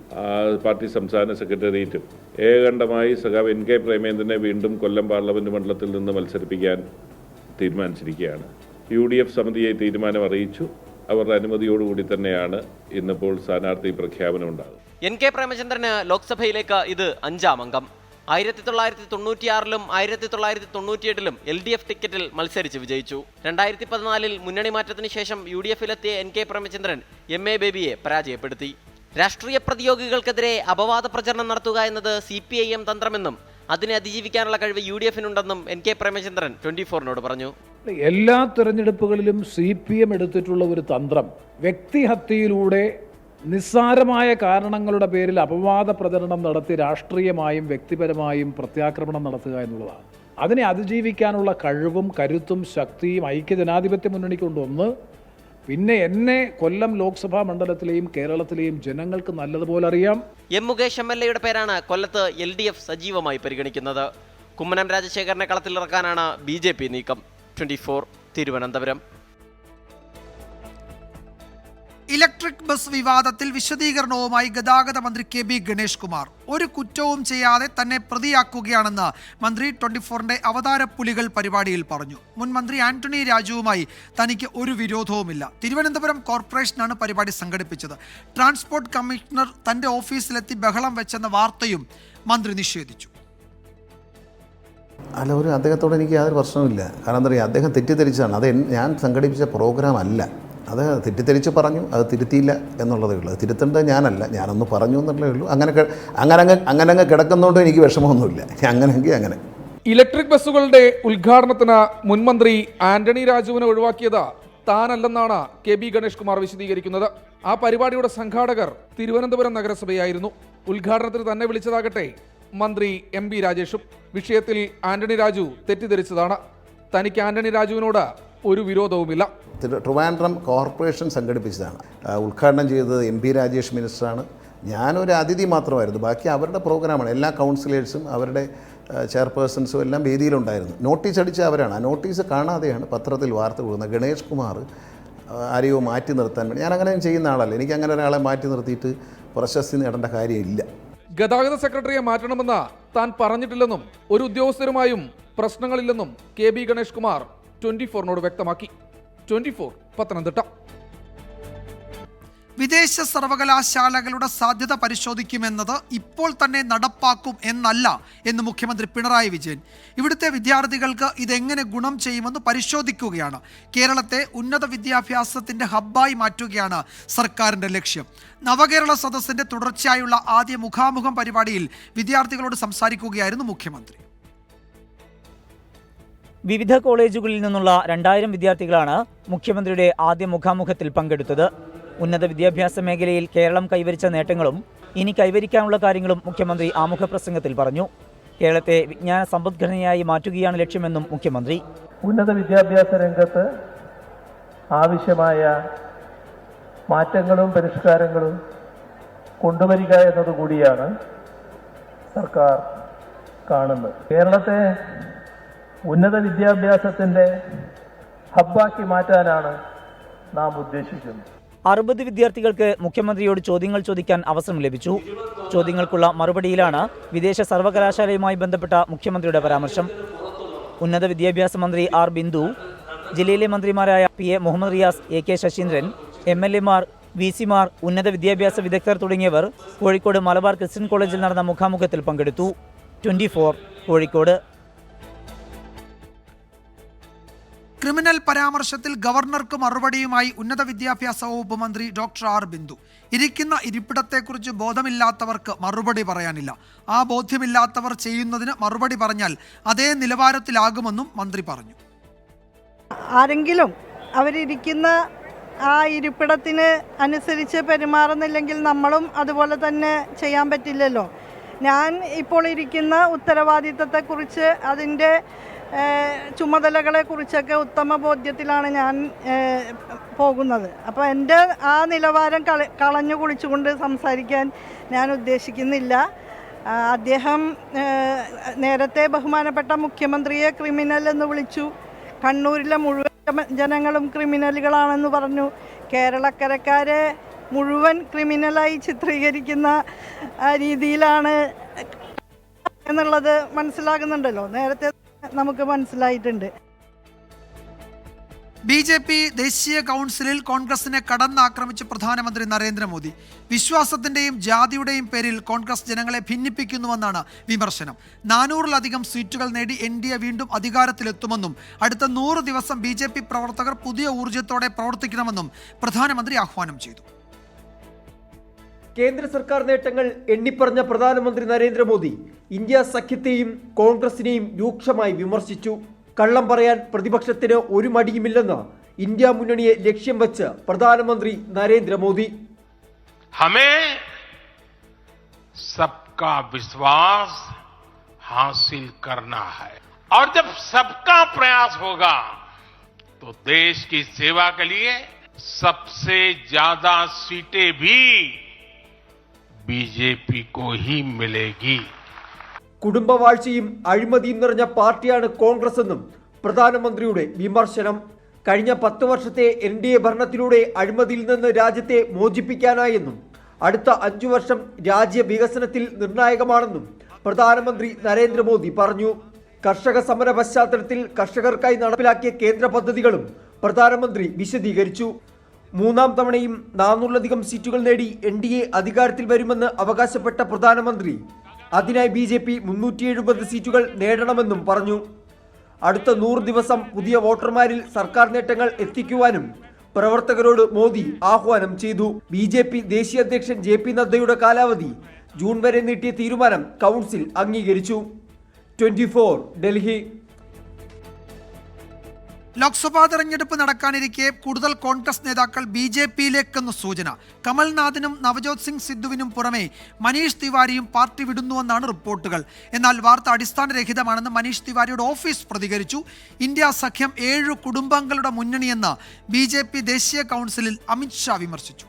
പാർട്ടി സംസ്ഥാന സെക്രട്ടേറിയറ്റും ഏകകണ്ഠമായി സഖാവ് NK പ്രേമേന്ദ്രനെ വീണ്ടും കൊല്ലം പാർലമെന്റ് മണ്ഡലത്തിൽ നിന്ന് മത്സരിപ്പിക്കാൻ തീരുമാനിച്ചിരിക്കുകയാണ്. UDF സമിതിയെ തീരുമാനം അറിയിച്ചു. അവരുടെ അനുമതിയോടുകൂടി തന്നെയാണ് ഇന്നിപ്പോൾ സ്ഥാനാർത്ഥി പ്രഖ്യാപനം ഉണ്ടാകുന്നത്. NK പ്രേമചന്ദ്രന് ലോക്സഭയിലേക്ക് ഇത് 5ാം അംഗം. 1996-ലും 1997-ലും LDF ടിക്കറ്റിൽ മത്സരിച്ച് വിജയിച്ചു. 2014-ൽ മുന്നണി മാറ്റത്തിന് ശേഷം UDFിലെത്തിയ NK പ്രേമചന്ദ്രൻ MA ബേബിയെ പരാജയപ്പെടുത്തി. രാഷ്ട്രീയ പ്രതിയോഗികൾക്കെതിരെ അപവാദ പ്രചരണം നടത്തുക എന്നത് CPIM തന്ത്രമെന്നും അതിനെ അതിജീവിക്കാനുള്ള കഴിവ് UDFിനുണ്ടെന്നും NK പ്രേമചന്ദ്രൻ 24നോട് പറഞ്ഞു. എല്ലാ തെരഞ്ഞെടുപ്പുകളിലും CPM എടുത്തിട്ടുള്ള ഒരു തന്ത്രം വ്യക്തിഹത്യയിലൂടെ നിസ്സാരമായ കാരണങ്ങളുടെ പേരിൽ അപവാദ പ്രചരണം നടത്തി രാഷ്ട്രീയമായും വ്യക്തിപരമായും പ്രത്യാക്രമണം നടത്തുക എന്നുള്ളതാണ്. അതിനെ അതിജീവിക്കാനുള്ള കഴിവും കരുത്തും ശക്തിയും ഐക്യജനാധിപത്യ മുന്നണിക്കൊണ്ടൊന്ന്. പിന്നെ എന്നെ കൊല്ലം ലോക്സഭാ മണ്ഡലത്തിലെയും കേരളത്തിലെയും ജനങ്ങൾക്ക് നല്ലതുപോലെ അറിയാം. M മുകേഷ് MLAയുടെ പേരാണ് കൊല്ലത്ത് LDF സജീവമായി പരിഗണിക്കുന്നത്. കുമ്മനം രാജശേഖരനെ കളത്തിലിറക്കാനാണ് BJP നീക്കം. 24 തിരുവനന്തപുരം. ഇലക്ട്രിക് ബസ് വിവാദത്തിൽ വിശദീകരണവുമായി ഗതാഗത മന്ത്രി KB ഗണേഷ് കുമാർ. ഒരു കുറ്റവും ചെയ്യാതെ തന്നെ പ്രതിയാക്കുകയാണെന്ന് മന്ത്രി 24ന്റെ അവതാരപ്പുലികൾ പരിപാടിയിൽ പറഞ്ഞു. മുൻ മന്ത്രി ആന്റണി രാജുവുമായി തനിക്ക് ഒരു വിരോധവുമില്ല. തിരുവനന്തപുരം കോർപ്പറേഷനാണ് പരിപാടി സംഘടിപ്പിച്ചത്. ട്രാൻസ്പോർട്ട് കമ്മീഷണർ തന്റെ ഓഫീസിലെത്തി ബഹളം വെച്ചെന്ന വാർത്തയും മന്ത്രി നിഷേധിച്ചു. അദ്ദേഹത്തോട് എനിക്ക് യാതൊരു പ്രശ്നവുമില്ല. കാരണം എന്താ പറയുക, അദ്ദേഹം തെറ്റിദ്ധരിച്ചതാണ്. അത് ഞാൻ സംഘടിപ്പിച്ച പ്രോഗ്രാം അല്ല. അത് തെറ്റിദ്ധരിച്ച് പറഞ്ഞു, അത് തിരുത്തിയില്ല എന്നുള്ളതേ ഉള്ളൂ. തിരുത്തേണ്ടത് ഞാനല്ല, ഞാനൊന്ന് പറഞ്ഞു എന്നുള്ളതേ ഉള്ളൂ. അങ്ങനെ കിടക്കുന്നതുകൊണ്ട് എനിക്ക് വിഷമമൊന്നുമില്ല. അങ്ങനെയെങ്കിൽ അങ്ങനെ. ഇലക്ട്രിക് ബസ്സുകളുടെ ഉദ്ഘാടനത്തിന് മുൻമന്ത്രി ആന്റണി രാജുവിനെ ഒഴിവാക്കിയത് താനല്ലെന്നാണ് KB ഗണേഷ് കുമാർ വിശദീകരിക്കുന്നത്. ആ പരിപാടിയുടെ സംഘാടകർ തിരുവനന്തപുരം നഗരസഭയായിരുന്നു. ഉദ്ഘാടനത്തിന് തന്നെ വിളിച്ചതാകട്ടെ മന്ത്രി MB രാജേഷും. വിഷയത്തിൽ ആന്റണി രാജു തെറ്റിദ്ധരിച്ചതാണ്. തനിക്ക് ആന്റണി രാജുവിനോട് ഒരു വിരോധവുമില്ല. ട്രിവാൻഡ്രം കോർപ്പറേഷൻ സംഘടിപ്പിച്ചതാണ്. ഉദ്ഘാടനം ചെയ്തത് MP രാജേഷ് മിനിസ്റ്ററാണ്. ഞാനൊരു അതിഥി മാത്രമായിരുന്നു. ബാക്കി അവരുടെ പ്രോഗ്രാമാണ്. എല്ലാ കൗൺസിലേഴ്സും അവരുടെ ചെയർപേഴ്സൺസും എല്ലാം വേദിയിലുണ്ടായിരുന്നു. നോട്ടീസ് അടിച്ച അവരാണ്. ആ നോട്ടീസ് കാണാതെയാണ് പത്രത്തിൽ വാർത്ത കൊടുക്കുന്നത്. ഗണേഷ് കുമാർ ആരെയോ മാറ്റി നിർത്താൻ വേണ്ടി. ഞാൻ അങ്ങനെ ചെയ്യുന്ന ആളല്ല. എനിക്ക് അങ്ങനെ ഒരാളെ മാറ്റി നിർത്തിയിട്ട് പ്രശസ്തി നേടേണ്ട കാര്യമില്ല. ഗതാഗത സെക്രട്ടറിയെ മാറ്റണമെന്ന് താൻ പറഞ്ഞിട്ടില്ലെന്നും ഒരു ഉദ്യോഗസ്ഥരുമായും പ്രശ്നങ്ങളില്ലെന്നും KB ഗണേഷ് കുമാർ 24നോട് വ്യക്തമാക്കി. 24 പത്തനംതിട്ട. വിദേശ സർവകലാശാലകളുടെ സാധ്യത പരിശോധിക്കുമെന്നത് ഇപ്പോൾ തന്നെ നടപ്പാക്കും എന്നല്ല എന്ന് മുഖ്യമന്ത്രി പിണറായി വിജയൻ. ഇവിടുത്തെ വിദ്യാർത്ഥികൾക്ക് ഇതെങ്ങനെ ഗുണം ചെയ്യുമെന്ന് പരിശോധിക്കുകയാണ്. കേരളത്തെ ഉന്നത വിദ്യാഭ്യാസത്തിന്റെ ഹബ്ബായി മാറ്റുകയാണ് സർക്കാരിന്റെ ലക്ഷ്യം. നവകേരള സദസ്സിന്റെ തുടർച്ചയായുള്ള ആദ്യ മുഖാമുഖം പരിപാടിയിൽ വിദ്യാർത്ഥികളോട് സംസാരിക്കുകയായിരുന്നു മുഖ്യമന്ത്രി. വിവിധ കോളേജുകളിൽ നിന്നുള്ള 2000 വിദ്യാർത്ഥികളാണ് മുഖ്യമന്ത്രിയുടെ ആദ്യ മുഖാമുഖത്തിൽ പങ്കെടുത്തത്. ഉന്നത വിദ്യാഭ്യാസ മേഖലയിൽ കേരളം കൈവരിച്ച നേട്ടങ്ങളും ഇനി കൈവരിക്കാനുള്ള കാര്യങ്ങളും മുഖ്യമന്ത്രി ആമുഖ പ്രസംഗത്തിൽ പറഞ്ഞു. കേരളത്തെ വിജ്ഞാന സമ്പദ്ഘടനയായി മാറ്റുകയാണ് ലക്ഷ്യമെന്നും മുഖ്യമന്ത്രി. ഉന്നത വിദ്യാഭ്യാസ രംഗത്ത് ആവശ്യമായ മാറ്റങ്ങളും പരിഷ്കാരങ്ങളും കൊണ്ടുവരിക എന്നതുകൂടിയാണ് സർക്കാർ കാണുന്നത്. കേരളത്തെ ഉന്നത വിദ്യാഭ്യാസത്തിൻ്റെ ഹബ്ബാക്കി മാറ്റാനാണ് നാം ഉദ്ദേശിക്കുന്നത്. 60 വിദ്യാർത്ഥികൾക്ക് മുഖ്യമന്ത്രിയോട് ചോദ്യങ്ങൾ ചോദിക്കാൻ അവസരം ലഭിച്ചു. ചോദ്യങ്ങൾക്കുള്ള മറുപടിയിലാണ് വിദേശ സർവകലാശാലയുമായി ബന്ധപ്പെട്ട മുഖ്യമന്ത്രിയുടെ പരാമർശം. ഉന്നത വിദ്യാഭ്യാസ മന്ത്രി ആർ ബിന്ദു, ജില്ലയിലെ മന്ത്രിമാരായ PA Muhammad Riyas, AK Saseendran, MLA Mar, VC Mar, ഉന്നത വിദ്യാഭ്യാസ വിദഗ്ധർ തുടങ്ങിയവർ കോഴിക്കോട് മലബാർ ക്രിസ്ത്യൻ കോളേജിൽ നടന്ന മുഖാമുഖത്തിൽ പങ്കെടുത്തു. 24 കോഴിക്കോട്. ക്രിമിനൽ പരാമർശത്തിൽ ഗവർണർക്ക് മറുപടിയുമായി ഉന്നത വിദ്യാഭ്യാസ വകുപ്പ് മന്ത്രി ഡോക്ടർ ആർ ബിന്ദു. ഇരിക്കുന്ന ഇരിപ്പിടത്തെക്കുറിച്ച് ബോധമില്ലാത്തവർക്ക് മറുപടി പറയാനില്ല. ആ ബോധ്യമില്ലാത്തവർ ചെയ്യുന്നതിന് മറുപടി പറഞ്ഞാൽ അതേ നിലവാരത്തിലാകുമെന്നും മന്ത്രി പറഞ്ഞു. ആരെങ്കിലും അവരിയ്ക്കുന്ന ആ ഇരിപ്പിടത്തിന് അനുസരിച്ച് പെരുമാറുന്നില്ലെങ്കിൽ നമ്മളും അതുപോലെ തന്നെ ചെയ്യാൻ പറ്റില്ലല്ലോ. ഞാൻ ഇപ്പോൾ ഇരിക്കുന്ന ഉത്തരവാദിത്തത്തെക്കുറിച്ച്, അതിൻ്റെ ചുമതലകളെക്കുറിച്ചൊക്കെ ഉത്തമ ബോധ്യത്തിലാണ് ഞാൻ പോകുന്നത്. അപ്പോൾ എൻ്റെ ആ നിലവാരം കളഞ്ഞു കുളിച്ചുകൊണ്ട് സംസാരിക്കാൻ ഞാൻ ഉദ്ദേശിക്കുന്നില്ല. അദ്ദേഹം നേരത്തെ ബഹുമാനപ്പെട്ട മുഖ്യമന്ത്രിയെ ക്രിമിനൽ എന്ന് വിളിച്ചു. കണ്ണൂരിലെ മുഴുവൻ ജനങ്ങളും ക്രിമിനലുകളാണെന്ന് പറഞ്ഞു. കേരളക്കരക്കാരെ മുഴുവൻ ക്രിമിനലായി ചിത്രീകരിക്കുന്ന രീതിയിലാണ് എന്നുള്ളത് മനസ്സിലാകുന്നുണ്ടല്ലോ. നേരത്തെ നമുക്ക് മനസ്സിലായിട്ടുണ്ട്. BJP ദേശീയ കൗൺസിലിൽ കോൺഗ്രസിനെ കടന്നാക്രമിച്ച് പ്രധാനമന്ത്രി നരേന്ദ്രമോദി. വിശ്വാസത്തിന്റെയും ജാതിയുടെയും പേരിൽ കോൺഗ്രസ് ജനങ്ങളെ ഭിന്നിപ്പിക്കുന്നുവെന്നാണ് വിമർശനം. 400-ലധികം സീറ്റുകൾ നേടി NDA വീണ്ടും അധികാരത്തിലെത്തുമെന്നും അടുത്ത 100 ദിവസം BJP പ്രവർത്തകർ പുതിയ ഊർജ്ജത്തോടെ പ്രവർത്തിക്കണമെന്നും പ്രധാനമന്ത്രി ആഹ്വാനം ചെയ്തു. കേന്ദ്ര സർക്കാർ നേട്ടങ്ങൾ എണ്ണിപ്പറഞ്ഞ പ്രധാനമന്ത്രി നരേന്ദ്രമോദി ഇന്ത്യ സഖ്യത്തെയും കോൺഗ്രസിനെയും രൂക്ഷമായി വിമർശിച്ചു. കള്ളം പറയാൻ പ്രതിപക്ഷത്തിന് ഒരു മടിയുമില്ലെന്ന് ഇന്ത്യ മുന്നണിയെ ലക്ഷ്യം വെച്ച് പ്രധാനമന്ത്രി നരേന്ദ്രമോദി. हमें सबका विश्वास हासिल करना है और जब सबका प्रयास होगा तो देश की सेवा के लिए सबसे ज्यादा सीटें भी बीजेपी को ही मिलेगी. കുടുംബവാഴ്ചയും അഴിമതിയും നിറഞ്ഞ പാർട്ടിയാണ് കോൺഗ്രസ് എന്നും പ്രധാനമന്ത്രിയുടെ വിമർശനം. കഴിഞ്ഞ 10 വർഷത്തെ NDA ഭരണത്തിലൂടെ അഴിമതിയിൽ നിന്ന് രാജ്യത്തെ മോചിപ്പിക്കാനായെന്നും അടുത്ത 5 വർഷം രാജ്യ വികസനത്തിൽ നിർണായകമാണെന്നും പ്രധാനമന്ത്രി നരേന്ദ്രമോദി പറഞ്ഞു. കർഷക സമര പശ്ചാത്തലത്തിൽ കർഷകർക്കായി നടപ്പിലാക്കിയ കേന്ദ്ര പദ്ധതികളും പ്രധാനമന്ത്രി വിശദീകരിച്ചു. 3ാം തവണയും 400-ലധികം സീറ്റുകൾ നേടി NDA അധികാരത്തിൽ വരുമെന്ന് അവകാശപ്പെട്ട പ്രധാനമന്ത്രി അതിനായി BJP 370 സീറ്റുകൾ നേടണമെന്നും പറഞ്ഞു. അടുത്ത 100 ദിവസം പുതിയ വോട്ടർമാരിൽ സർക്കാർ നേട്ടങ്ങൾ എത്തിക്കുവാനും പ്രവർത്തകരോട് മോദി ആഹ്വാനം ചെയ്തു. BJP ദേശീയ അധ്യക്ഷൻ JP നദ്ദയുടെ കാലാവധി ജൂൺ വരെ നീട്ടിയ തീരുമാനം കൗൺസിൽ അംഗീകരിച്ചു. 24 ഡൽഹി. ലോക്സഭാ തെരഞ്ഞെടുപ്പ് നടക്കാനിരിക്കെ കൂടുതൽ കോൺഗ്രസ് നേതാക്കൾ BJPയിലേക്കെന്ന് സൂചന. കമൽനാഥിനും നവജോത് സിംഗ് സിദ്ധുവിനും പുറമെ മനീഷ് തിവാരിയും പാർട്ടി വിടുന്നുവെന്നാണ് റിപ്പോർട്ടുകൾ. എന്നാൽ വാർത്ത അടിസ്ഥാനരഹിതമാണെന്ന് മനീഷ് തിവാരിയുടെ ഓഫീസ് പ്രതികരിച്ചു. ഇന്ത്യ സഖ്യം 7 കുടുംബങ്ങളുടെ മുന്നണിയെന്ന് BJP ദേശീയ കൗൺസിലിൽ അമിത്ഷാ വിമർശിച്ചു.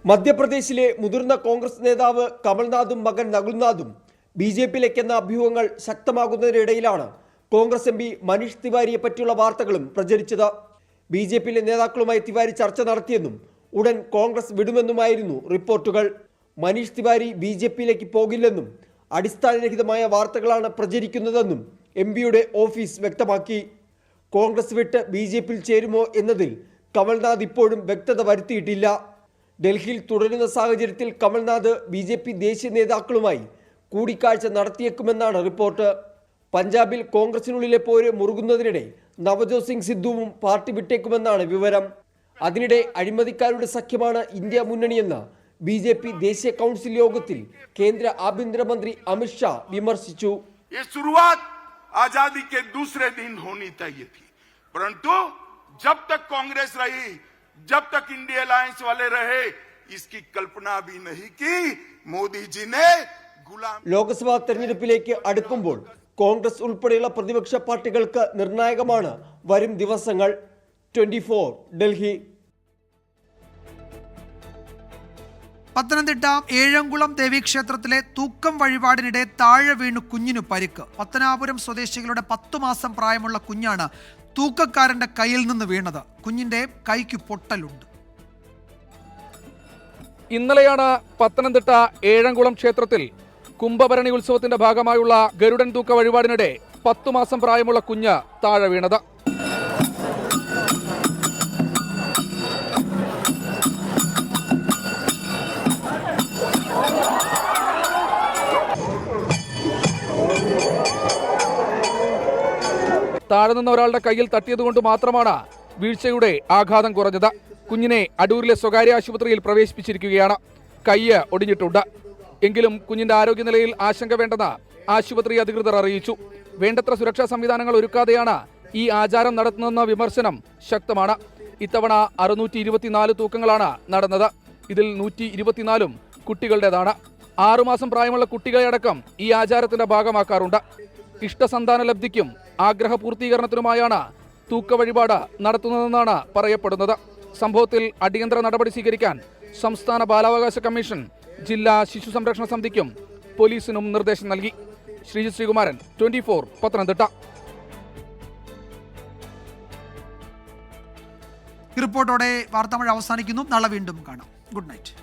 മധ്യപ്രദേശിലെ മുതിർന്ന കോൺഗ്രസ് നേതാവ് കമൽനാഥും മകൻ നകുൽനാഥും BJPയിലേക്കെന്ന അഭ്യൂഹങ്ങൾ ശക്തമാകുന്നതിനിടയിലാണ് കോൺഗ്രസ് MP മനീഷ് തിവാരിയെ പറ്റിയുള്ള വാർത്തകളും പ്രചരിച്ചത്. BJPയിലെ നേതാക്കളുമായി തിവാരി ചർച്ച നടത്തിയെന്നും ഉടൻ കോൺഗ്രസ് വിടുമെന്നുമായിരുന്നു റിപ്പോർട്ടുകൾ. മനീഷ് തിവാരി BJPയിലേക്ക് പോകില്ലെന്നും അടിസ്ഥാനരഹിതമായ വാർത്തകളാണ് പ്രചരിക്കുന്നതെന്നും MPയുടെ ഓഫീസ് വ്യക്തമാക്കി. കോൺഗ്രസ് വിട്ട് BJPയിൽ ചേരുമോ എന്നതിൽ കമൽനാഥ് ഇപ്പോഴും വ്യക്തത വരുത്തിയിട്ടില്ല. ഡൽഹിയിൽ തുടരുന്ന സാഹചര്യത്തിൽ കമൽനാഥ് BJP ദേശീയ നേതാക്കളുമായി കൂടിക്കാഴ്ച നടത്തിയേക്കുമെന്നാണ് റിപ്പോർട്ട്. പഞ്ചാബിൽ കോൺഗ്രസിനുള്ളിലെ പോര് മുറുകുന്നതിനിടെ നവജോത് സിംഗ് സിദ്ധുവും പാർട്ടി വിട്ടേക്കുമെന്നാണ് വിവരം. അതിനിടെ അഴിമതിക്കാരുടെ സഖ്യമാണ് ഇന്ത്യ മുന്നണിയെന്ന് BJP ദേശീയ കൗൺസിൽ യോഗത്തിൽ കേന്ദ്ര ആഭ്യന്തരമന്ത്രി അമിത് ഷാ വിമർശിച്ചു. आजादी के दूसरे दिन होनी चाहिए थी, परंतु जब तक कांग्रेस रही, जब तक इंडिया अलायंस वाले रहे, इसकी कल्पना भी नहीं की मोदी जी ने गुलाम. ലോക്സഭാ തെരഞ്ഞെടുപ്പിലേക്ക് അടുക്കുമ്പോൾ കോൺഗ്രസ് ഉൾപ്പെടെയുള്ള പ്രതിപക്ഷ പാർട്ടികൾക്ക് നിർണായകമാണ് വരും ദിവസങ്ങൾ. 24 ഡൽഹി. പത്തനംതിട്ട ഏഴംകുളം ദേവീക്ഷേത്രത്തിലെ തൂക്കം വഴിപാടിനിടെ താഴെ വീണു കുഞ്ഞിനു പരിക്ക്. പത്തനാപുരം സ്വദേശികളുടെ 10 മാസം പ്രായമുള്ള കുഞ്ഞാണ് തൂക്കക്കാരന്റെ കയ്യിൽ നിന്ന് വീണത്. കുഞ്ഞിന്റെ കൈക്ക് പൊട്ടലുണ്ട്. ഇന്നലെയാണ് പത്തനംതിട്ട ഏഴംകുളം ക്ഷേത്രത്തിൽ കുംഭഭരണി ഉത്സവത്തിന്റെ ഭാഗമായുള്ള ഗരുഡൻ തൂക്ക വഴിപാടിനിടെ 10 മാസം പ്രായമുള്ള കുഞ്ഞ് താഴെ വീണത്. താഴെ നിന്ന് ഒരാളുടെ കയ്യിൽ തട്ടിയതുകൊണ്ട് മാത്രമാണ് വീഴ്ചയുടെ ആഘാതം കുറഞ്ഞത്. കുഞ്ഞിനെ അടൂരിലെ സ്വകാര്യ ആശുപത്രിയിൽ പ്രവേശിപ്പിച്ചിരിക്കുകയാണ്. കയ്യ് ഒടിഞ്ഞിട്ടുണ്ട്. എങ്കിലും കുഞ്ഞിന്റെ ആരോഗ്യനിലയിൽ ആശങ്ക വേണ്ടെന്ന് ആശുപത്രി അധികൃതർ അറിയിച്ചു. വേണ്ടത്ര സുരക്ഷാ സംവിധാനങ്ങൾ ഒരുക്കാതെയാണ് ഈ ആചാരം നടത്തുന്നതെന്ന വിമർശനം ശക്തമാണ്. ഇത്തവണ 624 തൂക്കങ്ങളാണ് നടന്നത്. ഇതിൽ 124 കുട്ടികളുടേതാണ്. 6 മാസം പ്രായമുള്ള കുട്ടികളെ അടക്കം ഈ ആചാരത്തിന്റെ ഭാഗമാക്കാറുണ്ട്. ഇഷ്ടസന്താന ലബ്ധിക്കും ആഗ്രഹ പൂർത്തീകരണത്തിനുമായാണ് തൂക്ക വഴിപാട് നടത്തുന്നതെന്നാണ് പറയപ്പെടുന്നത്. സംഭവത്തിൽ അടിയന്തര നടപടി സ്വീകരിക്കാൻ സംസ്ഥാന ബാലാവകാശ കമ്മീഷൻ ജില്ലാ ശിശു സംരക്ഷണ സമിതിക്കും പോലീസിനും നിർദ്ദേശം നൽകി. ശ്രീജിത് ശ്രീകുമാരൻ, 24 പത്തനംതിട്ട. ഈ റിപ്പോർട്ടോടെ വാർത്താമഴ അവസാനിക്കുന്നു. നാളെ വീണ്ടും കാണാം. Good night.